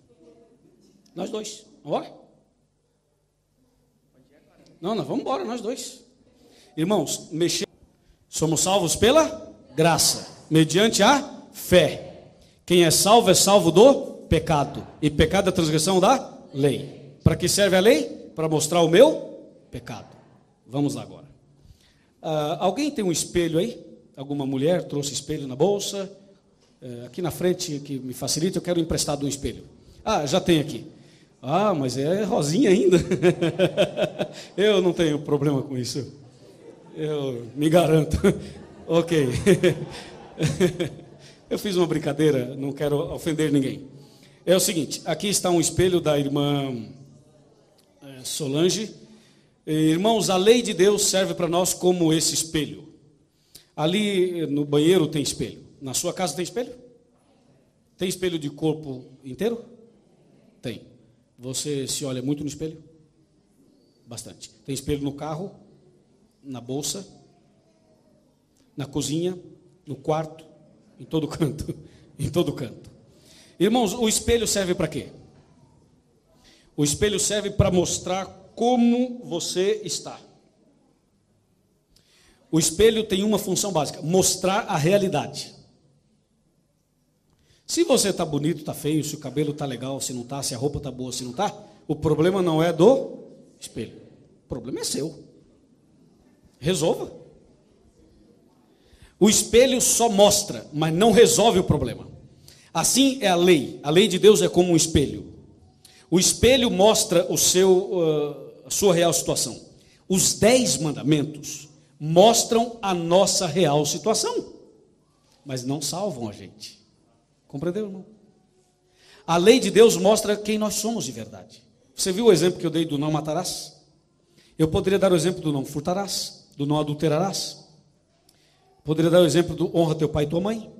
Nós dois. Vamos embora? Não, nós vamos embora, nós dois. Irmãos, somos salvos pela graça, mediante a fé. Quem é salvo do pecado. E pecado é a transgressão da lei. Para que serve a lei? Para mostrar o meu pecado. Vamos lá agora. Alguém tem um espelho aí? Alguma mulher trouxe espelho na bolsa? Aqui na frente, que me facilita, eu quero emprestar um espelho. Já tem aqui. Ah, mas é rosinha ainda. Eu não tenho problema com isso. Eu me garanto. Ok. Eu fiz uma brincadeira, não quero ofender ninguém. É o seguinte, aqui está um espelho da irmã Solange. Irmãos, a lei de Deus serve para nós como esse espelho. Ali no banheiro tem espelho. Na sua casa tem espelho? Tem espelho de corpo inteiro? Tem. Você se olha muito no espelho? Bastante. Tem espelho no carro, na bolsa, na cozinha, no quarto, em todo canto. Em todo canto. Irmãos, o espelho serve para quê? O espelho serve para mostrar como você está. O espelho tem uma função básica: mostrar a realidade. Se você está bonito, está feio, se o cabelo está legal, se não está, se a roupa está boa, se não está, o problema não é do espelho. O problema é seu. Resolva. O espelho só mostra, mas não resolve o problema. Assim é a lei. A lei de Deus é como um espelho. O espelho mostra a sua real situação. Os 10 mandamentos mostram a nossa real situação, mas não salvam a gente. Compreendeu, irmão? A lei de Deus mostra quem nós somos de verdade. Você viu o exemplo que eu dei do não matarás? Eu poderia dar o exemplo do não furtarás, do não adulterarás. Poderia dar o exemplo do honra teu pai e tua mãe.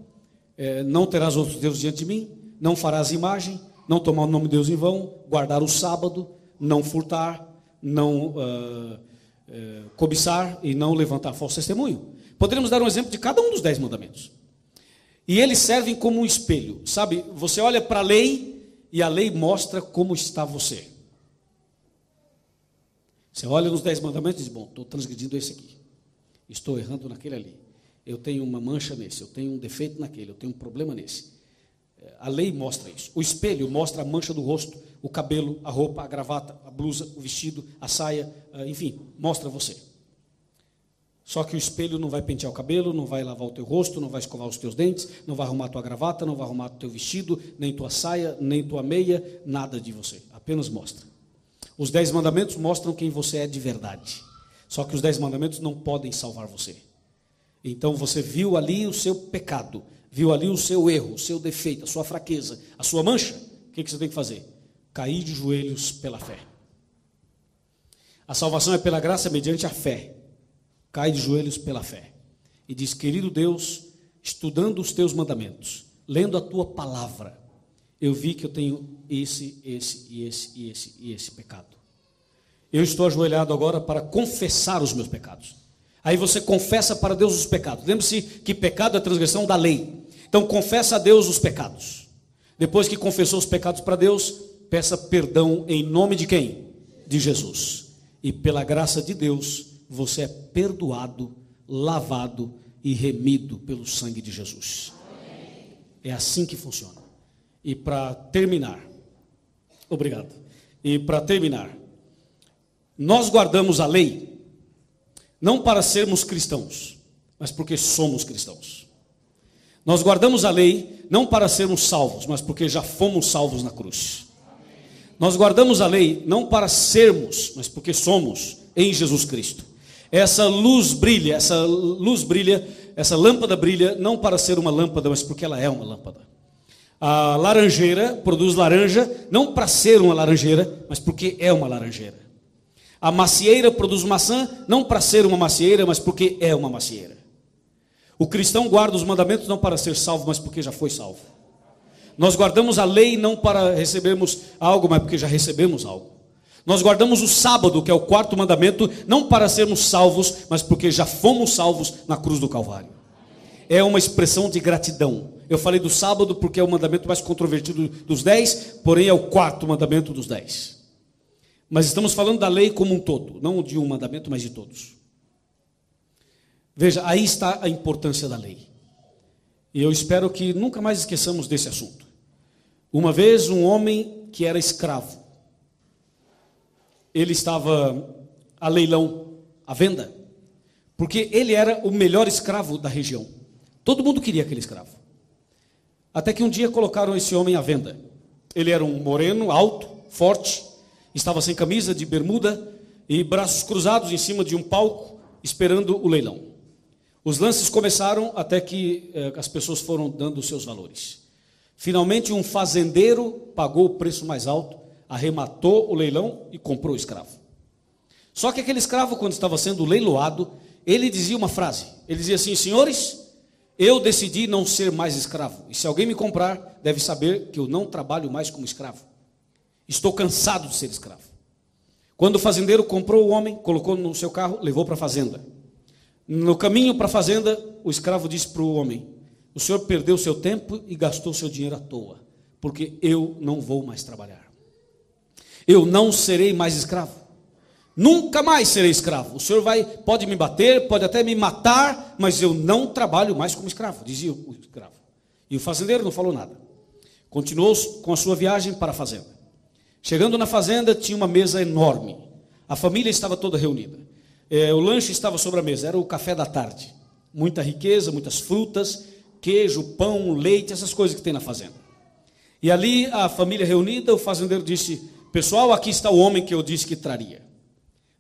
Não terás outros deuses diante de mim. Não farás imagem. Não tomar o nome de Deus em vão. Guardar o sábado. Não furtar. Não cobiçar e não levantar falso testemunho. Poderíamos dar um exemplo de cada um dos 10 mandamentos. E eles servem como um espelho. Sabe, você olha para a lei e a lei mostra como está você. Você olha nos 10 mandamentos e diz: bom, estou transgredindo esse aqui. Estou errando naquele ali. Eu tenho uma mancha nesse, eu tenho um defeito naquele, eu tenho um problema nesse. A lei mostra isso. O espelho mostra a mancha do rosto, o cabelo, a roupa, a gravata, a blusa, o vestido, a saia, enfim, mostra você. Só que o espelho não vai pentear o cabelo, não vai lavar o teu rosto, não vai escovar os teus dentes, não vai arrumar tua gravata, não vai arrumar teu vestido, nem tua saia, nem tua meia, nada de você. Apenas mostra. Os 10 mandamentos mostram quem você é de verdade. Só que os 10 mandamentos não podem salvar você. Então você viu ali o seu pecado, viu ali o seu erro, o seu defeito, a sua fraqueza, a sua mancha. O que você tem que fazer? Cair de joelhos pela fé. A salvação é pela graça mediante a fé. Cai de joelhos pela fé. E diz: querido Deus, estudando os teus mandamentos, lendo a tua palavra, eu vi que eu tenho esse pecado. Eu estou ajoelhado agora para confessar os meus pecados. Aí você confessa para Deus os pecados. Lembre-se que pecado é transgressão da lei. Então confessa a Deus os pecados. Depois que confessou os pecados para Deus, peça perdão em nome de quem? De Jesus. E pela graça de Deus, você é perdoado, lavado e remido pelo sangue de Jesus. É assim que funciona. E para terminar, obrigado. E para terminar, nós guardamos a lei não para sermos cristãos, mas porque somos cristãos. Nós guardamos a lei não para sermos salvos, mas porque já fomos salvos na cruz. Nós guardamos a lei não para sermos, mas porque somos em Jesus Cristo. Essa lâmpada brilha não para ser uma lâmpada, mas porque ela é uma lâmpada. A laranjeira produz laranja não para ser uma laranjeira, mas porque é uma laranjeira. A macieira produz maçã não para ser uma macieira, mas porque é uma macieira. O cristão guarda os mandamentos não para ser salvo, mas porque já foi salvo. Nós guardamos a lei não para recebermos algo, mas porque já recebemos algo. Nós guardamos o sábado, que é o 4º mandamento, não para sermos salvos, mas porque já fomos salvos na cruz do Calvário. É uma expressão de gratidão. Eu falei do sábado porque é o mandamento mais controvertido dos 10, porém é o 4º mandamento dos 10. Mas estamos falando da lei como um todo, não de um mandamento, mas de todos. Veja, aí está a importância da lei. E eu espero que nunca mais esqueçamos desse assunto. Uma vez um homem que era escravo, ele estava a leilão, à venda, porque ele era o melhor escravo da região. Todo mundo queria aquele escravo. Até que um dia colocaram esse homem à venda. Ele era um moreno, alto, forte, estava sem camisa, de bermuda e braços cruzados em cima de um palco, esperando o leilão. Os lances começaram até que as pessoas foram dando os seus valores. Finalmente, um fazendeiro pagou o preço mais alto, arrematou o leilão e comprou o escravo. Só que aquele escravo, quando estava sendo leiloado, ele dizia uma frase. Ele dizia assim: senhores, eu decidi não ser mais escravo. E se alguém me comprar, deve saber que eu não trabalho mais como escravo. Estou cansado de ser escravo. Quando o fazendeiro comprou o homem, colocou no seu carro, levou para a fazenda. No caminho para a fazenda, o escravo disse para o homem: o senhor perdeu seu tempo e gastou seu dinheiro à toa, porque eu não vou mais trabalhar. Eu não serei mais escravo. Nunca mais serei escravo. O senhor pode me bater, pode até me matar, mas eu não trabalho mais como escravo, dizia o escravo. E o fazendeiro não falou nada. Continuou com a sua viagem para a fazenda. Chegando na fazenda, tinha uma mesa enorme. A família estava toda reunida. O lanche estava sobre a mesa, era o café da tarde. Muita riqueza, muitas frutas, queijo, pão, leite, essas coisas que tem na fazenda. E ali, a família reunida, o fazendeiro disse: pessoal, aqui está o homem que eu disse que traria.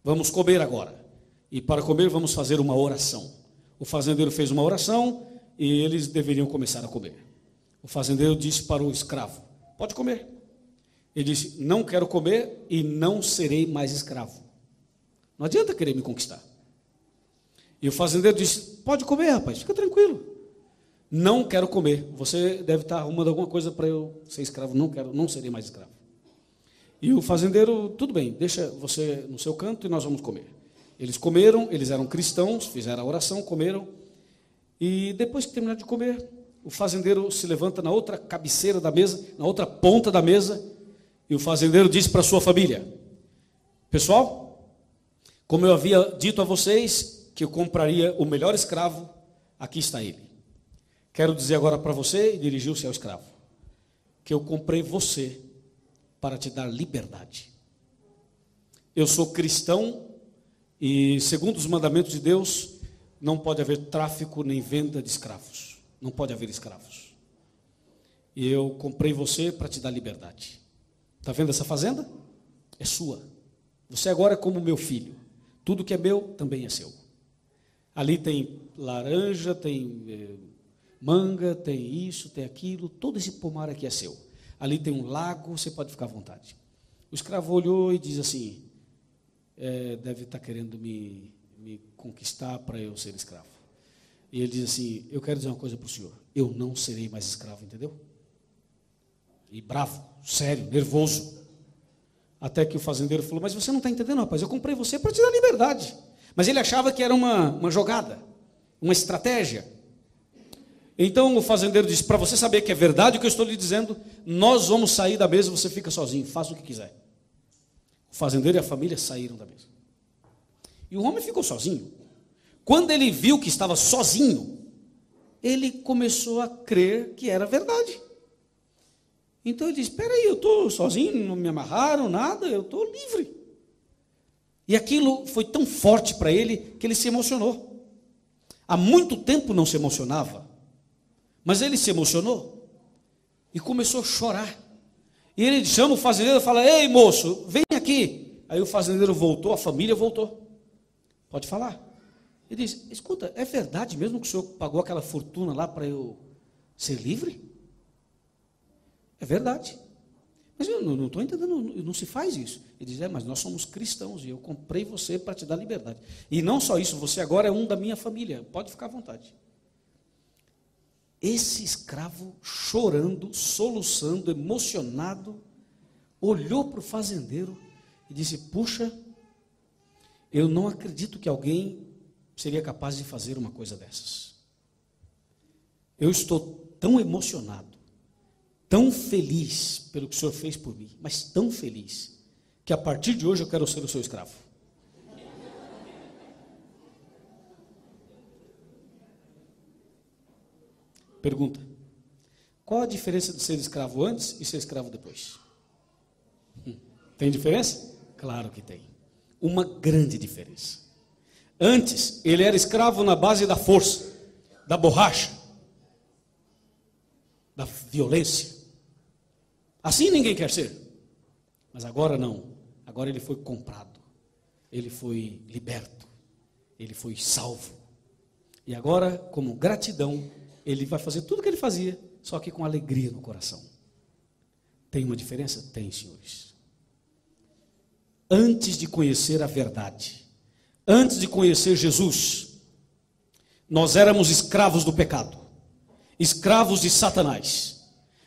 Vamos comer agora. E para comer, vamos fazer uma oração. O fazendeiro fez uma oração e eles deveriam começar a comer. O fazendeiro disse para o escravo: pode comer. Ele disse: não quero comer e não serei mais escravo. Não adianta querer me conquistar. E o fazendeiro disse: pode comer, rapaz, fica tranquilo. Não quero comer. Você deve estar arrumando alguma coisa para eu ser escravo. Não quero, não serei mais escravo. E o fazendeiro: tudo bem, deixa você no seu canto e nós vamos comer. Eles comeram, eles eram cristãos, fizeram a oração, comeram. E depois que terminaram de comer, o fazendeiro se levanta na outra cabeceira da mesa, na outra ponta da mesa, e o fazendeiro disse para a sua família: pessoal, como eu havia dito a vocês que eu compraria o melhor escravo, aqui está ele. Quero dizer agora para você, e dirigiu-se ao escravo, que eu comprei você para te dar liberdade. Eu sou cristão e, segundo os mandamentos de Deus, não pode haver tráfico nem venda de escravos. Não pode haver escravos. E eu comprei você para te dar liberdade. Está vendo essa fazenda? É sua. Você agora é como meu filho. Tudo que é meu também é seu. Ali tem laranja, tem manga, tem isso, tem aquilo. Todo esse pomar aqui é seu. Ali tem um lago, você pode ficar à vontade. O escravo olhou e diz assim: deve estar querendo me conquistar para eu ser escravo. E ele diz assim: eu quero dizer uma coisa para o senhor, eu não serei mais escravo, entendeu? E bravo, sério, nervoso. Até que o fazendeiro falou: mas você não está entendendo, rapaz, eu comprei você para te dar liberdade. Mas ele achava que era uma jogada, uma estratégia. Então o fazendeiro disse: para você saber que é verdade o que eu estou lhe dizendo, nós vamos sair da mesa, você fica sozinho, faça o que quiser. O fazendeiro e a família saíram da mesa. E o homem ficou sozinho. Quando ele viu que estava sozinho, ele começou a crer que era verdade. Então ele disse: espera aí, eu estou sozinho, não me amarraram, nada, eu estou livre. E aquilo foi tão forte para ele que ele se emocionou. Há muito tempo não se emocionava. Mas ele se emocionou e começou a chorar. E ele chama o fazendeiro e fala: ei, moço, vem aqui. Aí o fazendeiro voltou, a família voltou. Pode falar. Ele diz: escuta, é verdade mesmo que o senhor pagou aquela fortuna lá para eu ser livre? É verdade. Mas eu não estou entendendo, não se faz isso. Ele diz: mas nós somos cristãos e eu comprei você para te dar liberdade. E não só isso, você agora é um da minha família, pode ficar à vontade. Esse escravo, chorando, soluçando, emocionado, olhou para o fazendeiro e disse: puxa, eu não acredito que alguém seria capaz de fazer uma coisa dessas. Eu estou tão emocionado, tão feliz pelo que o senhor fez por mim, mas tão feliz, que a partir de hoje eu quero ser o seu escravo. Pergunta: qual a diferença de ser escravo antes e ser escravo depois? Tem diferença? Claro que tem. Uma grande diferença. Antes, ele era escravo na base da força, da borracha, da violência. Assim ninguém quer ser. Mas agora não. Agora ele foi comprado. Ele foi liberto. Ele foi salvo. E agora, como gratidão, ele vai fazer tudo o que ele fazia, só que com alegria no coração. Tem uma diferença? Tem, senhores. Antes de conhecer a verdade, antes de conhecer Jesus, nós éramos escravos do pecado, escravos de Satanás.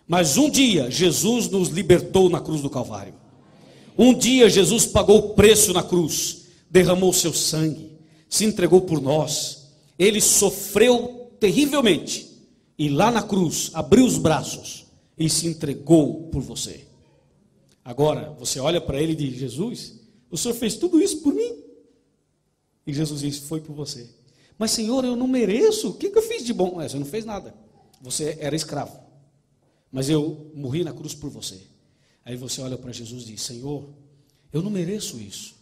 Mas um dia Jesus nos libertou na cruz do Calvário. Um dia Jesus pagou o preço na cruz, derramou seu sangue, se entregou por nós. Ele sofreu terrivelmente e lá na cruz abriu os braços e se entregou por você. Agora você olha para ele e diz: Jesus, o Senhor fez tudo isso por mim? E Jesus diz: foi por você. Mas Senhor, eu não mereço. O que eu fiz de bom? Você não fez nada. Você era escravo. Mas eu morri na cruz por você. Aí você olha para Jesus e diz: Senhor, eu não mereço isso.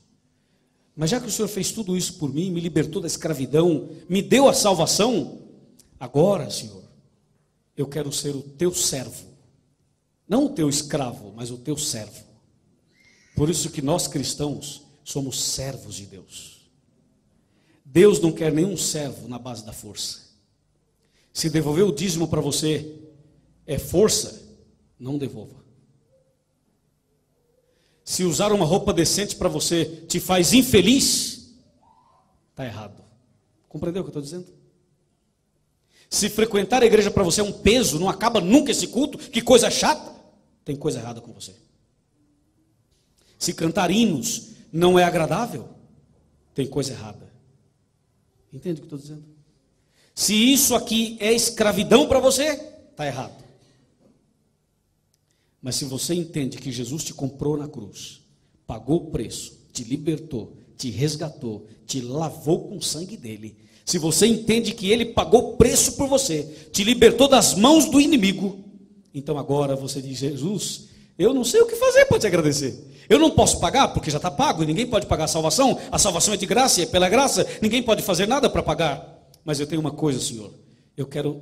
Mas já que o Senhor fez tudo isso por mim, me libertou da escravidão, me deu a salvação, agora, Senhor, eu quero ser o teu servo. Não o teu escravo, mas o teu servo. Por isso que nós cristãos somos servos de Deus. Deus não quer nenhum servo na base da força. Se devolver o dízimo para você é força, não devolva. Se usar uma roupa decente para você te faz infeliz, está errado. Compreendeu o que eu estou dizendo? Se frequentar a igreja para você é um peso, não acaba nunca esse culto, que coisa chata, tem coisa errada com você. Se cantar hinos não é agradável, tem coisa errada. Entende o que eu estou dizendo? Se isso aqui é escravidão para você, está errado. Mas se você entende que Jesus te comprou na cruz, pagou o preço, te libertou, te resgatou, te lavou com o sangue dele, se você entende que ele pagou o preço por você, te libertou das mãos do inimigo, então agora você diz: Jesus, eu não sei o que fazer para te agradecer. Eu não posso pagar porque já está pago, e ninguém pode pagar a salvação é de graça, e é pela graça, ninguém pode fazer nada para pagar. Mas eu tenho uma coisa, Senhor, eu quero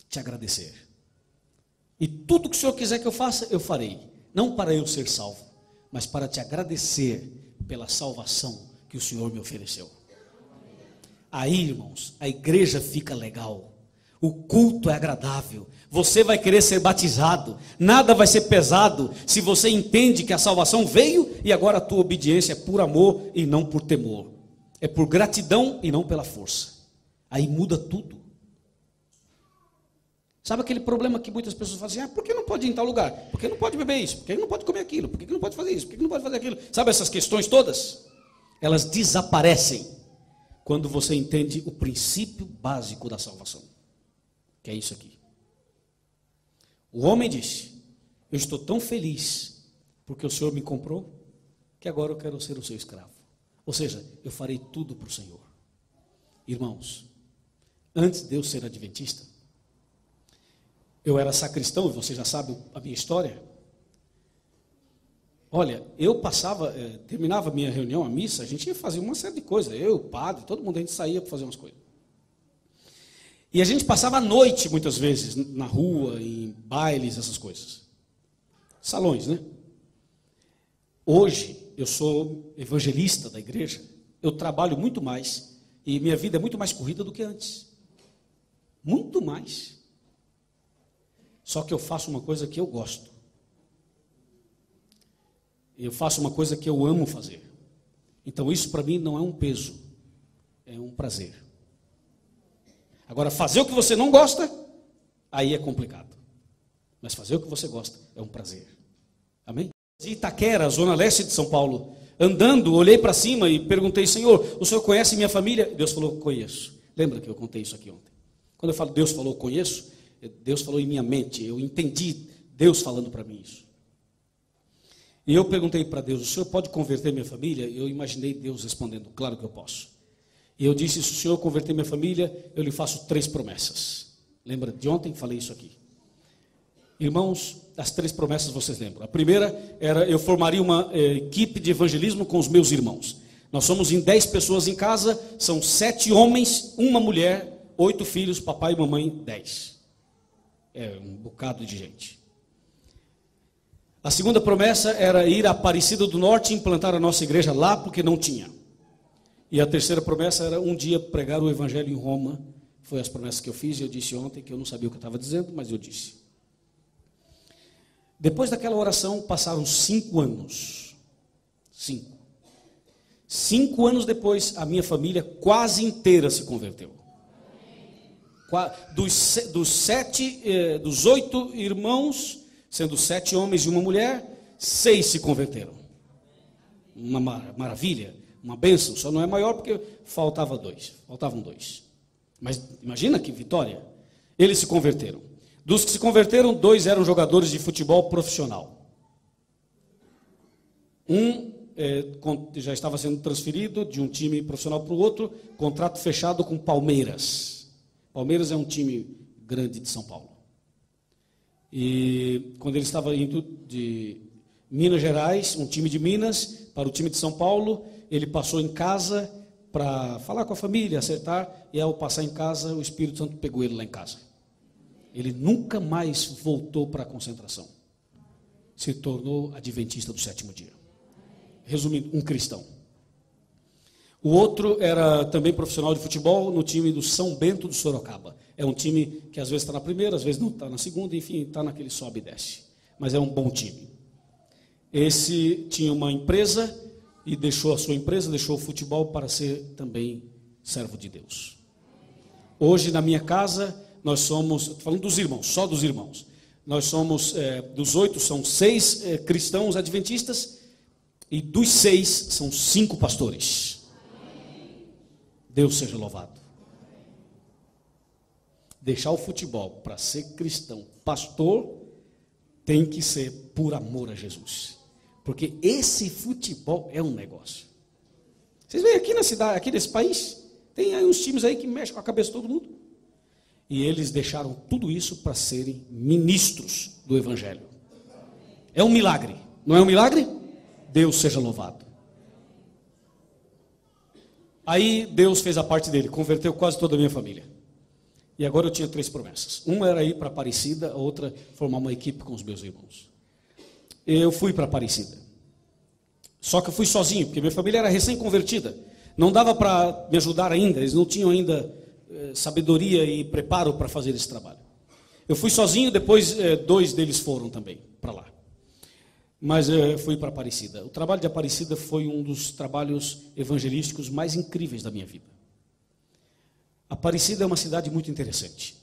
te agradecer. E tudo que o Senhor quiser que eu faça, eu farei. Não para eu ser salvo, mas para te agradecer pela salvação que o Senhor me ofereceu. Aí, irmãos, a igreja fica legal. O culto é agradável. Você vai querer ser batizado. Nada vai ser pesado se você entende que a salvação veio e agora a tua obediência é por amor e não por temor. É por gratidão e não pela força. Aí muda tudo. Sabe aquele problema que muitas pessoas falam assim: por que não pode ir em tal lugar? Por que não pode beber isso? Por que não pode comer aquilo? Por que não pode fazer isso? Por que não pode fazer aquilo? Sabe essas questões todas? Elas desaparecem quando você entende o princípio básico da salvação, que é isso aqui. O homem disse: eu estou tão feliz porque o Senhor me comprou, que agora eu quero ser o seu escravo. Ou seja, eu farei tudo para o Senhor. Irmãos, antes de eu ser adventista, eu era sacristão, e você já sabe a minha história. Olha, eu terminava a minha reunião, a missa, a gente ia fazer uma série de coisas. Eu, o padre, todo mundo, a gente saía para fazer umas coisas. E a gente passava a noite, muitas vezes, na rua, em bailes, essas coisas. Salões, né? Hoje, eu sou evangelista da igreja, eu trabalho muito mais, e minha vida é muito mais corrida do que antes. Muito mais. Só que eu faço uma coisa que eu gosto. Eu faço uma coisa que eu amo fazer. Então isso para mim não é um peso, é um prazer. Agora, fazer o que você não gosta, aí é complicado. Mas fazer o que você gosta é um prazer. Amém? De Itaquera, zona leste de São Paulo, andando, olhei para cima e perguntei: Senhor, o Senhor conhece minha família? Deus falou: conheço. Lembra que eu contei isso aqui ontem? Quando eu falo Deus falou, conheço, Deus falou em minha mente, eu entendi Deus falando para mim isso. E eu perguntei para Deus: o Senhor pode converter minha família? Eu imaginei Deus respondendo: claro que eu posso. E eu disse: se o Senhor converter minha família, eu lhe faço 3 promessas. Lembra de ontem? Falei isso aqui. Irmãos, as 3 promessas vocês lembram. A primeira era: eu formaria uma equipe de evangelismo com os meus irmãos. Nós somos em 10 pessoas em casa, são 7 homens, 1 mulher, 8 filhos, papai e mamãe, 10. É um bocado de gente. A segunda promessa era ir a Aparecida do Norte e implantar a nossa igreja lá, porque não tinha. E a terceira promessa era um dia pregar o evangelho em Roma. Foi as promessas que eu fiz, e eu disse ontem que eu não sabia o que eu estava dizendo, mas eu disse. Depois daquela oração, passaram 5 anos. 5 anos depois, a minha família quase inteira se converteu. Dos 8 irmãos, sendo 7 homens e uma mulher, 6 se converteram. Uma maravilha, uma bênção. Só não é maior porque faltavam 2. Mas imagina que vitória. Eles se converteram. Dos que se converteram, 2 eram jogadores de futebol profissional. Já estava sendo transferido de um time profissional para o outro, contrato fechado com Palmeiras. Palmeiras é um time grande de São Paulo. E quando ele estava indo de Minas Gerais, um time de Minas, para o time de São Paulo, ele passou em casa para falar com a família, acertar, e ao passar em casa, o Espírito Santo pegou ele lá em casa. Ele nunca mais voltou para a concentração. Se tornou adventista do 7º dia. Resumindo, um cristão. O outro era também profissional de futebol no time do São Bento do Sorocaba. É um time que às vezes está na primeira, às vezes não está na segunda, enfim, está naquele sobe e desce. Mas é um bom time. Esse tinha uma empresa e deixou a sua empresa, deixou o futebol para ser também servo de Deus. Hoje na minha casa, nós somos, estou falando dos irmãos, só dos irmãos. Nós somos, dos 8, são 6 cristãos adventistas, e dos 6, são 5 pastores. Deus seja louvado. Deixar o futebol para ser cristão, pastor, tem que ser por amor a Jesus. Porque esse futebol é um negócio. Vocês veem aqui na cidade, aqui nesse país, tem aí uns times aí que mexem com a cabeça de todo mundo. E eles deixaram tudo isso para serem ministros do Evangelho. É um milagre, não é um milagre? Deus seja louvado. Aí Deus fez a parte dele, converteu quase toda a minha família. E agora eu tinha 3 promessas. Uma era ir para Aparecida, a outra formar uma equipe com os meus irmãos. Eu fui para Aparecida. Só que eu fui sozinho, porque minha família era recém-convertida. Não dava para me ajudar ainda, eles não tinham ainda sabedoria e preparo para fazer esse trabalho. Eu fui sozinho, depois 2 deles foram também para lá. Mas fui para Aparecida. O trabalho de Aparecida foi um dos trabalhos evangelísticos mais incríveis da minha vida. Aparecida é uma cidade muito interessante.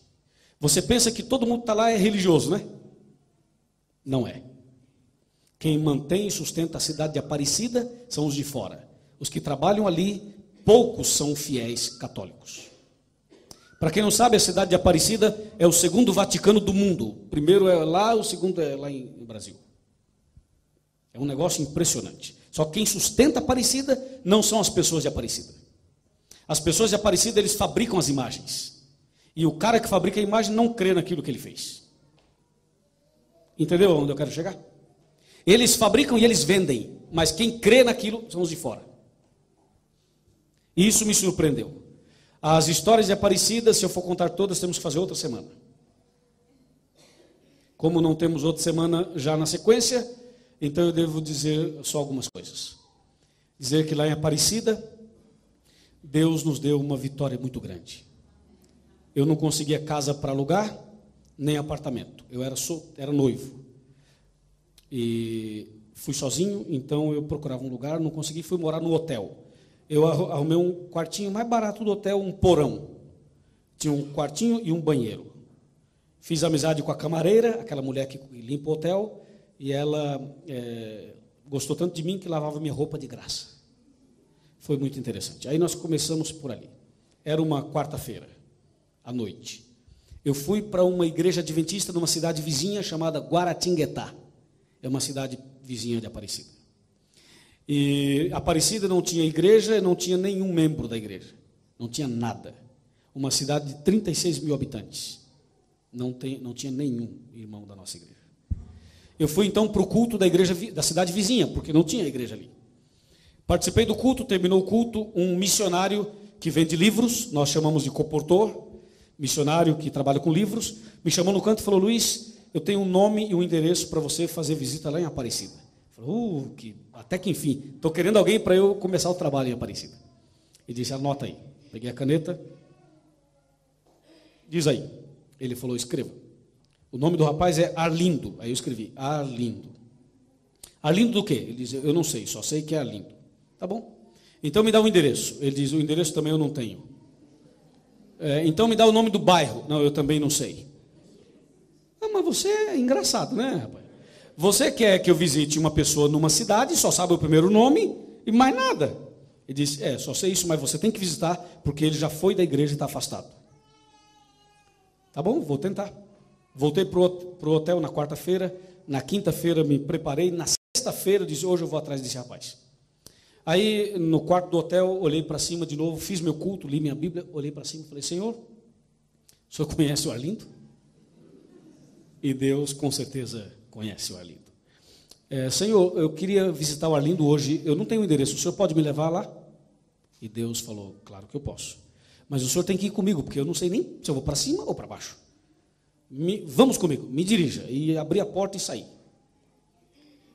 Você pensa que todo mundo que está lá é religioso, né? Não é. Quem mantém e sustenta a cidade de Aparecida são os de fora. Os que trabalham ali, poucos são fiéis católicos. Para quem não sabe, a cidade de Aparecida é o 2º Vaticano do mundo. O primeiro é lá, o segundo é lá no Brasil. É um negócio impressionante. Só que quem sustenta Aparecida não são as pessoas de Aparecida. As pessoas de Aparecida, eles fabricam as imagens. E o cara que fabrica a imagem não crê naquilo que ele fez. Entendeu onde eu quero chegar? Eles fabricam e eles vendem. Mas quem crê naquilo são os de fora. E isso me surpreendeu. As histórias de Aparecida, se eu for contar todas, temos que fazer outra semana. Como não temos outra semana já na sequência, então eu devo dizer só algumas coisas. Dizer que lá em Aparecida, Deus nos deu uma vitória muito grande. Eu não conseguia casa para alugar, nem apartamento. Eu era noivo. E fui sozinho, então eu procurava um lugar, não consegui, fui morar no hotel. Eu arrumei um quartinho mais barato do hotel, um porão. Tinha um quartinho e um banheiro. Fiz amizade com a camareira, aquela mulher que limpa o hotel, e ela gostou tanto de mim que lavava minha roupa de graça. Foi muito interessante. Aí nós começamos por ali. Era uma quarta-feira, à noite. Eu fui para uma igreja adventista numa cidade vizinha chamada Guaratinguetá. É uma cidade vizinha de Aparecida. E Aparecida não tinha igreja, não tinha nenhum membro da igreja. Não tinha nada. Uma cidade de 36 mil habitantes. Não tinha nenhum irmão da nossa igreja. Eu fui então para o culto da igreja da cidade vizinha, porque não tinha igreja ali. Participei do culto, terminou o culto, um missionário que vende livros, nós chamamos de coportor, missionário que trabalha com livros, me chamou no canto e falou: Luiz, eu tenho um nome e um endereço para você fazer visita lá em Aparecida. Falei, até que enfim, estou querendo alguém para eu começar o trabalho em Aparecida. Ele disse, anota aí. Peguei a caneta, diz aí. Ele falou, escreva. O nome do rapaz é Arlindo. Aí eu escrevi, Arlindo. Arlindo do quê? Ele diz, eu não sei, só sei que é Arlindo. Tá bom. Então me dá o endereço. Ele diz, o endereço também eu não tenho. Então me dá o nome do bairro. Não, eu também não sei. Mas você é engraçado, né, rapaz? Você quer que eu visite uma pessoa numa cidade, só sabe o primeiro nome e mais nada. Ele disse, só sei isso, mas você tem que visitar, porque ele já foi da igreja e está afastado. Tá bom, vou tentar. Voltei para o hotel na quarta-feira, na quinta-feira me preparei, na sexta-feira disse, hoje eu vou atrás desse rapaz. Aí, no quarto do hotel, olhei para cima de novo, fiz meu culto, li minha Bíblia, olhei para cima e falei, Senhor, o senhor conhece o Arlindo? E Deus, com certeza, conhece o Arlindo. Senhor, eu queria visitar o Arlindo hoje, eu não tenho endereço, o senhor pode me levar lá? E Deus falou, claro que eu posso. Mas o senhor tem que ir comigo, porque eu não sei nem se eu vou para cima ou para baixo. Vamos comigo, me dirija. E abri a porta e saí.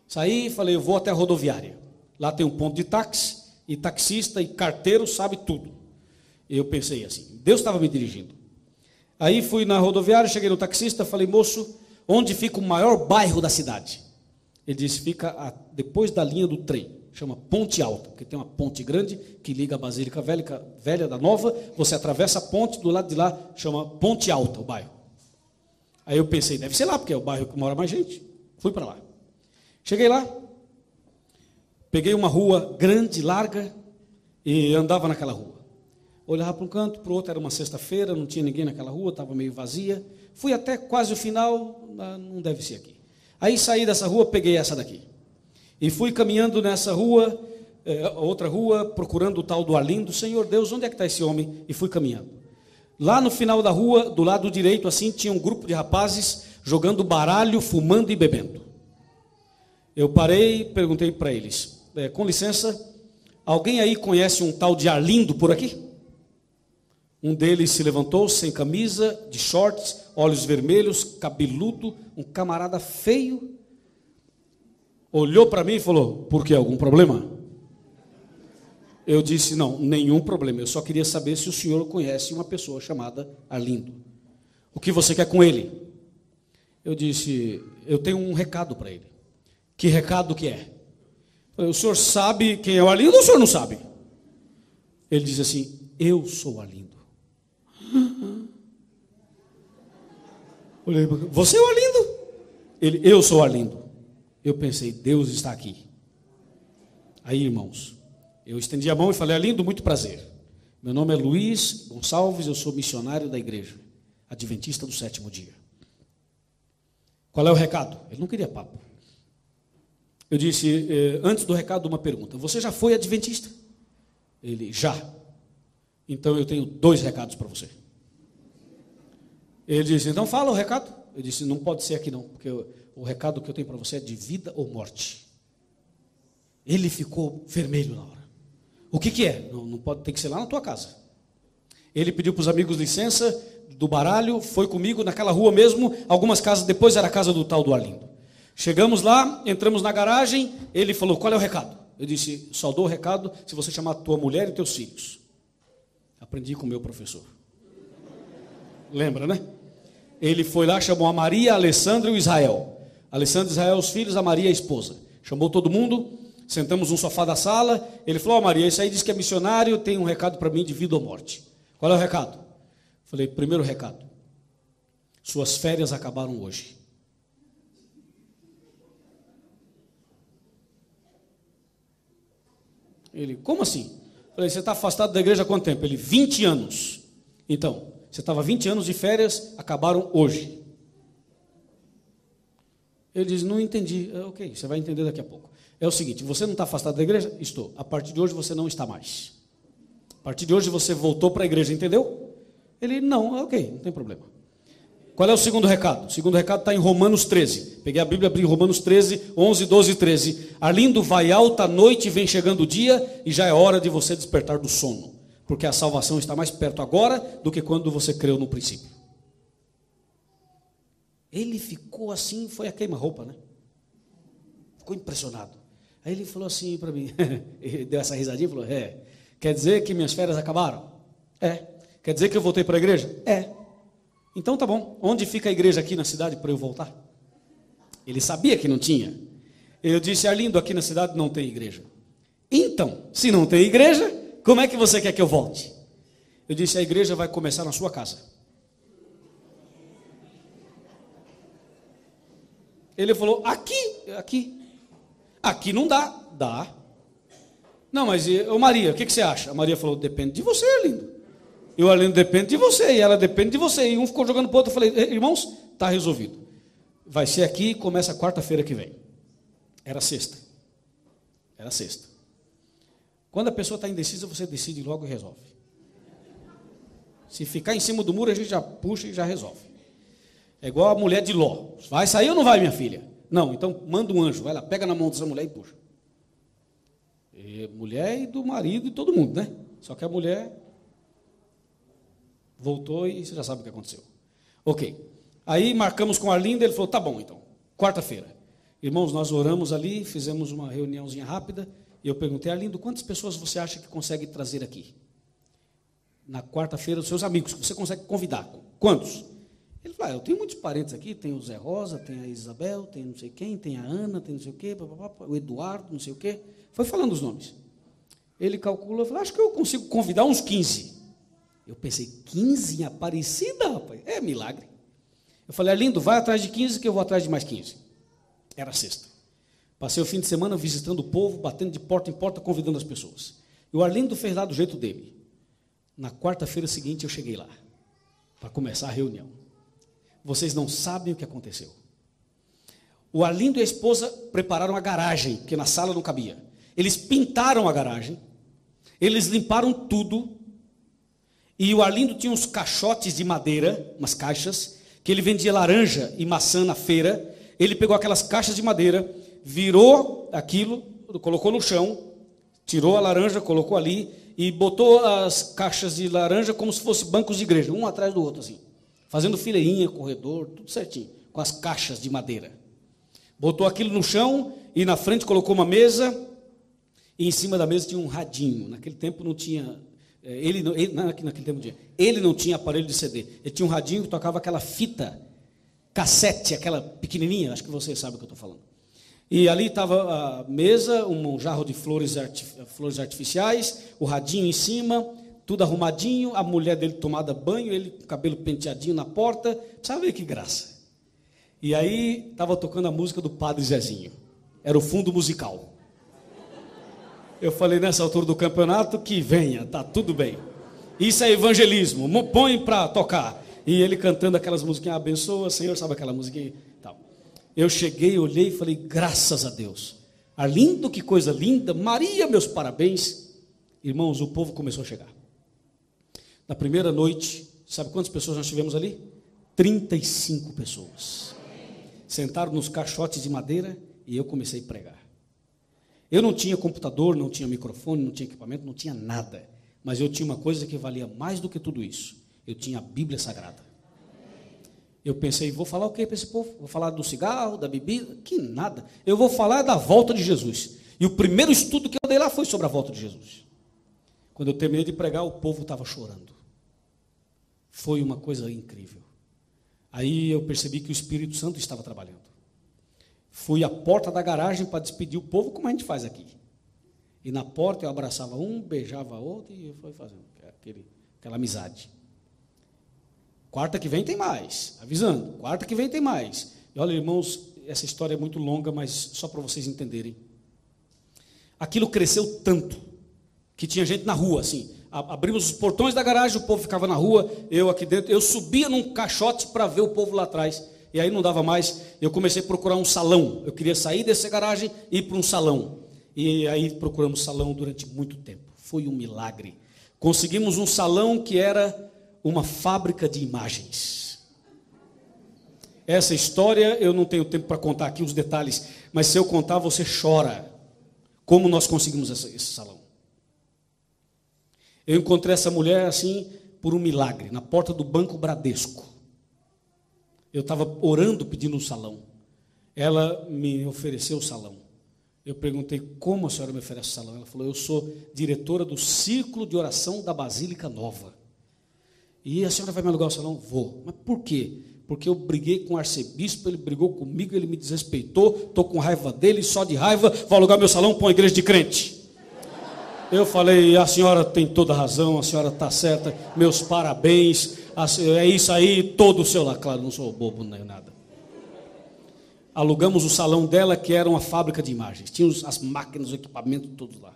Saí e falei, eu vou até a rodoviária. Lá tem um ponto de táxi, e taxista e carteiro sabe tudo. Eu pensei assim, Deus estava me dirigindo. Aí fui na rodoviária, cheguei no taxista, falei, moço, onde fica o maior bairro da cidade? Ele disse, fica depois da linha do trem, chama Ponte Alta, porque tem uma ponte grande que liga a Basílica Velha da Nova, você atravessa a ponte, do lado de lá chama Ponte Alta, o bairro. Aí eu pensei, deve ser lá, porque é o bairro que mora mais gente. Fui para lá. Cheguei lá, peguei uma rua grande, larga, e andava naquela rua. Olhava para um canto, para o outro, era uma sexta-feira, não tinha ninguém naquela rua, estava meio vazia. Fui até quase o final, não deve ser aqui. Aí saí dessa rua, peguei essa daqui. E fui caminhando nessa rua, outra rua, procurando o tal do Arlindo. Senhor Deus, onde é que está esse homem? E fui caminhando. Lá no final da rua, do lado direito, assim, tinha um grupo de rapazes jogando baralho, fumando e bebendo. Eu parei e perguntei para eles, com licença, alguém aí conhece um tal de Arlindo por aqui? Um deles se levantou, sem camisa, de shorts, olhos vermelhos, cabeludo, um camarada feio. Olhou para mim e falou, por que, algum problema? Eu disse, não, nenhum problema, eu só queria saber se o senhor conhece uma pessoa chamada Arlindo. O que você quer com ele? Eu disse, eu tenho um recado para ele. Que recado que é? O senhor sabe quem é o Arlindo ou o senhor não sabe? Ele disse assim, eu sou o Arlindo. Olhei, você é o Arlindo? Ele, eu sou o Arlindo. Eu pensei, Deus está aqui. Aí, irmãos, eu estendi a mão e falei, Arlindo, muito prazer. Meu nome é Luiz Gonçalves, eu sou missionário da igreja adventista do sétimo dia. Qual é o recado? Ele não queria papo. Eu disse, antes do recado, uma pergunta. Você já foi adventista? Ele, já. Então eu tenho 2 recados para você. Ele disse, então fala o recado. Eu disse, não pode ser aqui não, porque o recado que eu tenho para você é de vida ou morte. Ele ficou vermelho na hora. O que é? Não pode, tem que ser lá na tua casa. Ele pediu para os amigos licença do baralho, foi comigo naquela rua mesmo, algumas casas depois era a casa do tal do Arlindo. Chegamos lá, entramos na garagem, ele falou, qual é o recado? Eu disse, só dou o recado se você chamar a tua mulher e teus filhos. Aprendi com o meu professor. Lembra, né? Ele foi lá, chamou a Maria, a Alessandra e o Israel. Alessandra e Israel, os filhos, a Maria, a esposa. Chamou todo mundo, sentamos no sofá da sala. Ele falou, Maria, esse aí diz que é missionário, tem um recado para mim de vida ou morte. Qual é o recado? Falei, primeiro recado. Suas férias acabaram hoje. Ele, como assim? Falei, você está afastado da igreja há quanto tempo? Ele, 20 anos. Então, você estava 20 anos de férias, acabaram hoje. Ele diz, não entendi. Ok, você vai entender daqui a pouco. É o seguinte, você não está afastado da igreja? Estou. A partir de hoje você não está mais. A partir de hoje você voltou para a igreja, entendeu? Ele, não, ok, não tem problema. Qual é o segundo recado? O segundo recado está em Romanos 13. Peguei a Bíblia, abri Romanos 13, 11, 12 e 13. Arlindo, vai alta a noite, vem chegando o dia, e já é hora de você despertar do sono. Porque a salvação está mais perto agora do que quando você creu no princípio. Ele ficou assim, foi a queima-roupa, né? Ficou impressionado. Aí ele falou assim para mim, ele deu essa risadinha e falou, quer dizer que minhas férias acabaram? Quer dizer que eu voltei para a igreja? Então tá bom, onde fica a igreja aqui na cidade para eu voltar? Ele sabia que não tinha. Eu disse, Arlindo, aqui na cidade não tem igreja. Então, se não tem igreja, como é que você quer que eu volte? Eu disse, a igreja vai começar na sua casa. Ele falou, aqui não dá. Dá. Não, mas Maria, o que você acha? A Maria falou, depende de você, Arlindo. E o Arlindo depende de você, e ela depende de você. E um ficou jogando para o outro, eu falei, irmãos, está resolvido. Vai ser aqui, começa quarta-feira que vem. Era sexta. Quando a pessoa está indecisa, você decide logo e resolve. Se ficar em cima do muro, a gente já puxa e já resolve. É igual a mulher de Ló. Vai sair ou não vai, minha filha? Não, então manda um anjo, vai lá, pega na mão dessa mulher e puxa. Mulher e do marido e todo mundo, né? Só que a mulher voltou e você já sabe o que aconteceu. Ok. Aí marcamos com o Arlindo, ele falou, tá bom então, quarta-feira. Irmãos, nós oramos ali, fizemos uma reuniãozinha rápida, e eu perguntei, Arlindo, quantas pessoas você acha que consegue trazer aqui? Na quarta-feira, os seus amigos, que você consegue convidar. Quantos? Ele falou, eu tenho muitos parentes aqui, tem o Zé Rosa, tem a Isabel, tem não sei quem, tem a Ana, tem não sei o quê, o Eduardo, não sei o quê. Foi falando os nomes. Ele calculou, eu falei, acho que eu consigo convidar uns 15. Eu pensei, 15 em Aparecida, rapaz? É milagre. Eu falei, Arlindo, vai atrás de 15 que eu vou atrás de mais 15. Era sexta. Passei o fim de semana visitando o povo, batendo de porta em porta, convidando as pessoas. E o Arlindo fez lá do jeito dele. Na quarta-feira seguinte eu cheguei lá, para começar a reunião. Vocês não sabem o que aconteceu. O Arlindo e a esposa prepararam a garagem, porque na sala não cabia. Eles pintaram a garagem, eles limparam tudo, e o Arlindo tinha uns caixotes de madeira, umas caixas, que ele vendia laranja e maçã na feira. Ele pegou aquelas caixas de madeira, virou aquilo, colocou no chão, tirou a laranja, colocou ali, e botou as caixas de laranja como se fossem bancos de igreja, um atrás do outro, assim, fazendo fileirinha, corredor, tudo certinho, com as caixas de madeira. Botou aquilo no chão, e na frente colocou uma mesa, e em cima da mesa tinha um radinho. Naquele tempo não tinha... naquele tempo não tinha. Ele não tinha aparelho de CD. Ele tinha um radinho que tocava aquela fita cassete, aquela pequenininha, acho que você sabe o que eu estou falando. E ali estava a mesa, um jarro de flores artificiais, o radinho em cima, tudo arrumadinho, a mulher dele tomada banho, ele com o cabelo penteadinho na porta. Sabe que graça? E aí estava tocando a música do Padre Zezinho. Era o fundo musical. Eu falei, nessa altura do campeonato, que venha, tá tudo bem. Isso é evangelismo, põe para tocar. E ele cantando aquelas musiquinhas, abençoa, Senhor, sabe aquela musiquinha? Tal. Eu cheguei, olhei e falei, graças a Deus. Arlindo, que coisa linda, Maria, meus parabéns. Irmãos, o povo começou a chegar. Na primeira noite, sabe quantas pessoas nós tivemos ali? 35 pessoas. Sentaram nos caixotes de madeira e eu comecei a pregar. Eu não tinha computador, não tinha microfone, não tinha equipamento, não tinha nada. Mas eu tinha uma coisa que valia mais do que tudo isso. Eu tinha a Bíblia Sagrada. Eu pensei, vou falar o que para esse povo? Vou falar do cigarro, da bebida? Que nada. Eu vou falar da volta de Jesus. E o primeiro estudo que eu dei lá foi sobre a volta de Jesus. Quando eu terminei de pregar, o povo estava chorando. Foi uma coisa incrível. Aí eu percebi que o Espírito Santo estava trabalhando. Fui à porta da garagem para despedir o povo, como a gente faz aqui. E na porta eu abraçava um, beijava outro e foi fazendo aquela amizade. Quarta que vem tem mais, avisando. Quarta que vem tem mais. E olha, irmãos, essa história é muito longa, mas só para vocês entenderem. Aquilo cresceu tanto que tinha gente na rua, assim. Abrimos os portões da garagem, o povo ficava na rua, eu aqui dentro. Eu subia num caixote para ver o povo lá atrás. E aí não dava mais, eu comecei a procurar um salão. Eu queria sair dessa garagem e ir para um salão. E aí procuramos salão durante muito tempo. Foi um milagre. Conseguimos um salão que era uma fábrica de imagens. Essa história eu não tenho tempo para contar aqui os detalhes, mas se eu contar você chora. Como nós conseguimos esse salão? Eu encontrei essa mulher assim por um milagre, na porta do Banco Bradesco. Eu estava orando pedindo um salão. Ela me ofereceu o salão. Eu perguntei, como a senhora me oferece o salão? Ela falou, eu sou diretora do Círculo de Oração da Basílica Nova. E a senhora vai me alugar o salão? Vou. Mas por quê? Porque eu briguei com o arcebispo, ele brigou comigo, ele me desrespeitou, estou com raiva dele, só de raiva, vou alugar meu salão para uma igreja de crente. Eu falei, a senhora tem toda a razão, a senhora está certa, meus parabéns, é isso aí, todo o seu lá. Claro, não sou bobo, nem nada. Alugamos o salão dela, que era uma fábrica de imagens, tinha as máquinas, os equipamentos, tudo lá.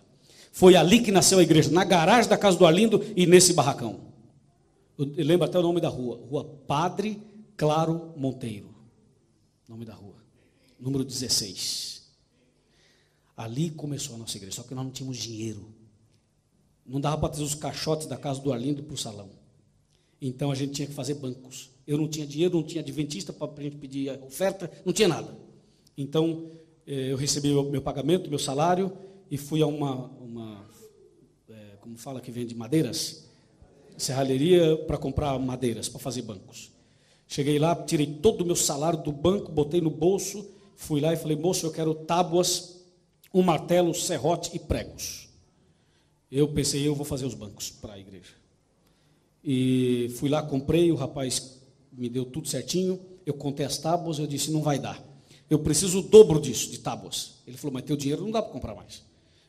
Foi ali que nasceu a igreja, na garagem da casa do Arlindo e nesse barracão. Eu lembro até o nome da rua, Rua Padre Claro Monteiro, nome da rua, número 16. Ali começou a nossa igreja, só que nós não tínhamos dinheiro. Não dava para trazer os caixotes da casa do Arlindo para o salão. Então a gente tinha que fazer bancos. Eu não tinha dinheiro, não tinha adventista para a gente pedir oferta, não tinha nada. Então eu recebi meu pagamento, meu salário, e fui a como fala que vende madeiras, serralheria, para comprar madeiras, para fazer bancos. Cheguei lá, tirei todo o meu salário do banco, botei no bolso, fui lá e falei, moço, eu quero tábuas, um martelo, serrote e pregos. Eu pensei, eu vou fazer os bancos para a igreja. E fui lá, comprei, o rapaz me deu tudo certinho, eu contei as tábuas, eu disse, não vai dar. Eu preciso o dobro disso, de tábuas. Ele falou, mas teu dinheiro não dá para comprar mais.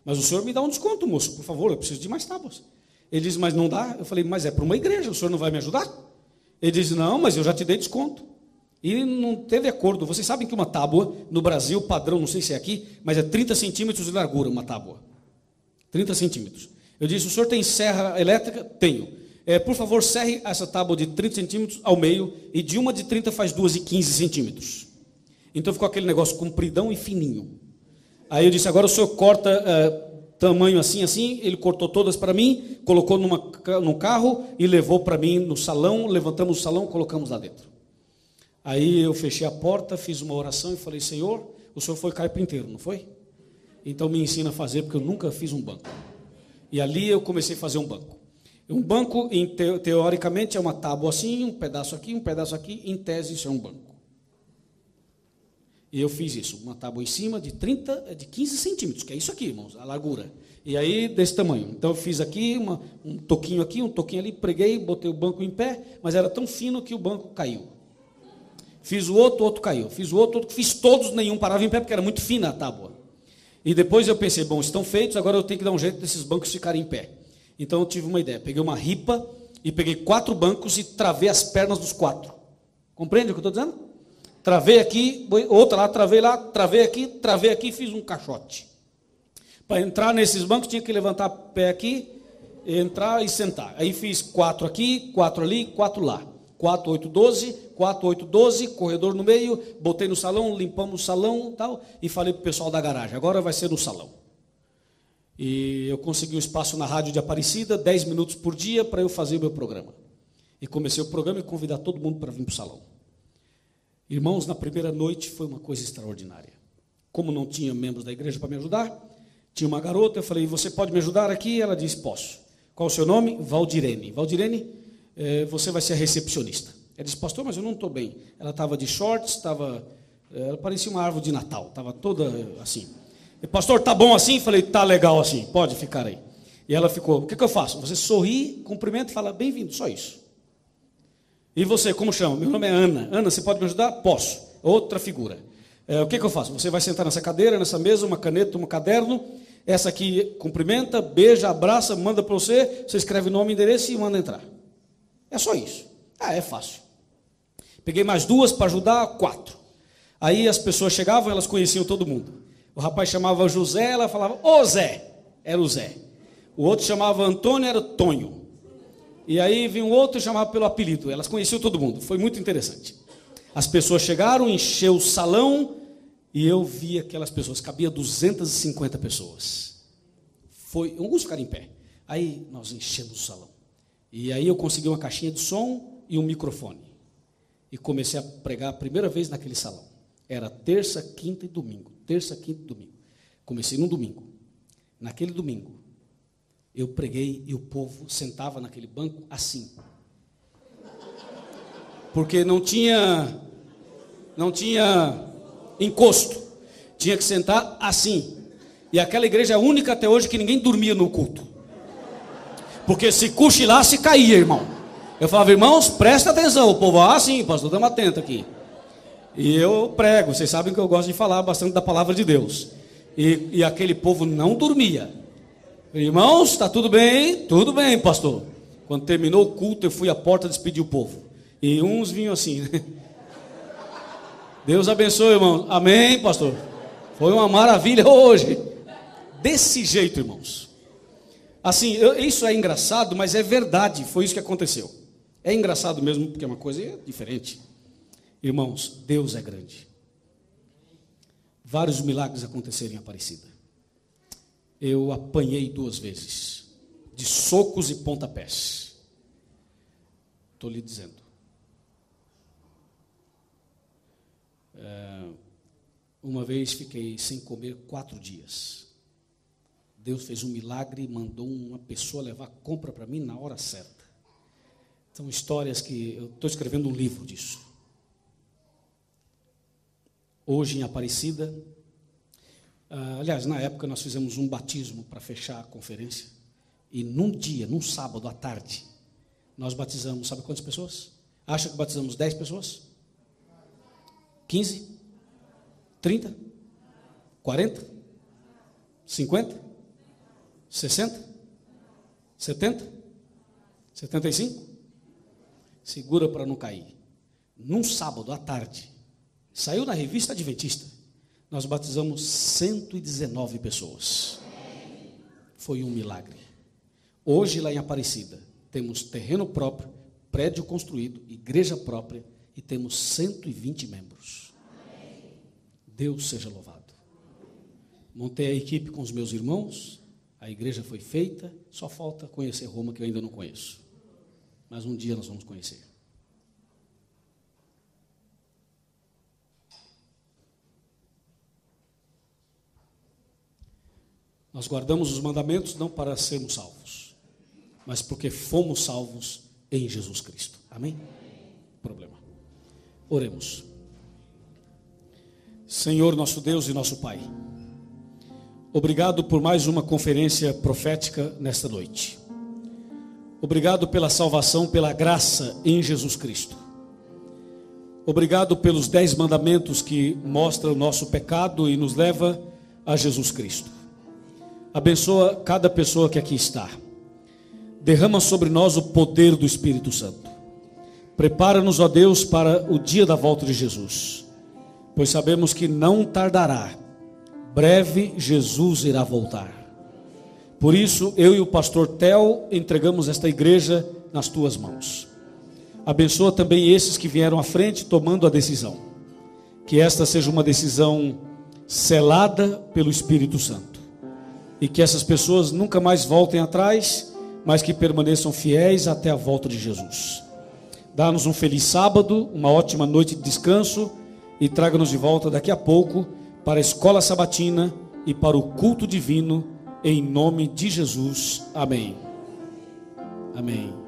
Mas o senhor me dá um desconto, moço, por favor, eu preciso de mais tábuas. Ele disse, mas não dá? Eu falei, mas é para uma igreja, o senhor não vai me ajudar? Ele disse, não, mas eu já te dei desconto. E não teve acordo. Vocês sabem que uma tábua, no Brasil, padrão, não sei se é aqui, mas é 30 centímetros de largura, uma tábua. 30 centímetros. Eu disse, o senhor tem serra elétrica? Tenho. Por favor, serre essa tábua de 30 centímetros ao meio, e de uma de 30 faz duas de 15 centímetros. Então ficou aquele negócio compridão e fininho. Aí eu disse, agora o senhor corta tamanho assim, assim. Ele cortou todas para mim, colocou num carro e levou para mim no salão, levantamos o salão, colocamos lá dentro. Aí eu fechei a porta, fiz uma oração e falei, Senhor, o senhor foi carpinteiro, não foi? Então me ensina a fazer, porque eu nunca fiz um banco. E ali eu comecei a fazer um banco. Um banco, teoricamente, é uma tábua assim, um pedaço aqui, em tese isso é um banco. E eu fiz isso, uma tábua em cima de 15 centímetros, que é isso aqui, irmãos, a largura. E aí, desse tamanho. Então eu fiz aqui, um toquinho ali, preguei, botei o banco em pé, mas era tão fino que o banco caiu. Fiz o outro caiu. Fiz o outro, fiz todos, nenhum parava em pé, porque era muito fina a tábua. E depois eu pensei, bom, estão feitos, agora eu tenho que dar um jeito desses bancos ficarem em pé. Então eu tive uma ideia, peguei uma ripa e peguei 4 bancos e travei as pernas dos 4. Compreende o que eu estou dizendo? Travei aqui, outra lá, travei aqui e fiz um caixote. Para entrar nesses bancos tinha que levantar o pé aqui, entrar e sentar. Aí fiz 4 aqui, 4 ali, 4 lá. 4, 8, 12, 4, 8, 12, corredor no meio, botei no salão, limpamos o salão tal, e falei para o pessoal da garagem, agora vai ser no salão. E eu consegui um espaço na rádio de Aparecida, 10 minutos por dia, para eu fazer o meu programa. E comecei o programa e convidar todo mundo para vir para o salão. Irmãos, na primeira noite foi uma coisa extraordinária. Como não tinha membros da igreja para me ajudar, tinha uma garota, eu falei, você pode me ajudar aqui? Ela disse, posso. Qual o seu nome? Valdirene. Valdirene, você vai ser a recepcionista. Ela disse, pastor, mas eu não estou bem. Ela estava de shorts, ela parecia uma árvore de Natal, estava toda assim. Pastor, tá bom assim? Falei, tá legal assim, pode ficar aí. E ela ficou, o que eu faço? Você sorri, cumprimenta e fala, bem-vindo, só isso. E você, como chama? Meu nome é Ana. Ana, você pode me ajudar? Posso. Outra figura. O que eu faço? Você vai sentar nessa cadeira, nessa mesa, uma caneta, um caderno. Essa aqui cumprimenta, beija, abraça, manda para você. Você escreve nome e endereço e manda entrar. É só isso. É fácil. Peguei mais 2 para ajudar, 4. Aí as pessoas chegavam, elas conheciam todo mundo. O rapaz chamava José, ela falava, ô Zé, era o Zé. O outro chamava Antônio, era o Tonho. E aí vinha um outro e chamava pelo apelido. Elas conheciam todo mundo, foi muito interessante. As pessoas chegaram, encheu o salão, e eu vi aquelas pessoas, cabia 250 pessoas. Alguns ficaram em pé. Aí nós enchemos o salão. E aí eu consegui uma caixinha de som e um microfone. E comecei a pregar a primeira vez naquele salão. Era terça, quinta e domingo. Terça, quinta e domingo. Comecei num domingo. Naquele domingo, eu preguei e o povo sentava naquele banco assim. Porque não tinha não tinha encosto, tinha que sentar assim. E aquela igreja é a única até hoje que ninguém dormia no culto, porque se cochilasse caía, irmão. Eu falava, irmãos, presta atenção. O povo, sim, pastor, estamos atentos aqui. E eu prego, vocês sabem que eu gosto de falar bastante da palavra de Deus. E aquele povo não dormia. Irmãos, está tudo bem? Tudo bem, pastor. Quando terminou o culto, eu fui à porta despedir o povo. E uns vinham assim, né? Deus abençoe, irmão. Amém, pastor. Foi uma maravilha hoje. Desse jeito, irmãos. Assim, isso é engraçado, mas é verdade. Foi isso que aconteceu. É engraçado mesmo, porque é uma coisa diferente. Irmãos, Deus é grande. Vários milagres aconteceram em Aparecida. Eu apanhei 2 vezes, de socos e pontapés. Estou lhe dizendo. Uma vez fiquei sem comer 4 dias. Deus fez um milagre e mandou uma pessoa levar compra para mim na hora certa. São histórias que eu estou escrevendo um livro disso. Hoje em Aparecida, aliás, na época nós fizemos um batismo para fechar a conferência. E num sábado à tarde, nós batizamos, sabe quantas pessoas? Acha que batizamos 10 pessoas? 15? 30? 40? 50? 60? 70? 75? Segura para não cair. Num sábado à tarde, saiu na revista Adventista, nós batizamos 119 pessoas. Foi um milagre. Hoje lá em Aparecida, temos terreno próprio, prédio construído, igreja própria e temos 120 membros. Deus seja louvado. Montei a equipe com os meus irmãos, a igreja foi feita, só falta conhecer Roma, que eu ainda não conheço. Mas um dia nós vamos conhecer. Nós guardamos os mandamentos não para sermos salvos, mas porque fomos salvos em Jesus Cristo. Amém? Problema. Oremos. Senhor, nosso Deus e nosso Pai, obrigado por mais uma conferência profética nesta noite. Obrigado pela salvação, pela graça em Jesus Cristo. Obrigado pelos 10 mandamentos que mostram o nosso pecado e nos leva a Jesus Cristo. Abençoa cada pessoa que aqui está. Derrama sobre nós o poder do Espírito Santo. Prepara-nos, ó Deus, para o dia da volta de Jesus, pois sabemos que não tardará. Breve Jesus irá voltar. Por isso, eu e o pastor Theo entregamos esta igreja nas tuas mãos. Abençoa também esses que vieram à frente tomando a decisão. Que esta seja uma decisão selada pelo Espírito Santo. E que essas pessoas nunca mais voltem atrás, mas que permaneçam fiéis até a volta de Jesus. Dá-nos um feliz sábado, uma ótima noite de descanso e traga-nos de volta daqui a pouco para a escola sabatina e para o culto divino, em nome de Jesus. Amém. Amém.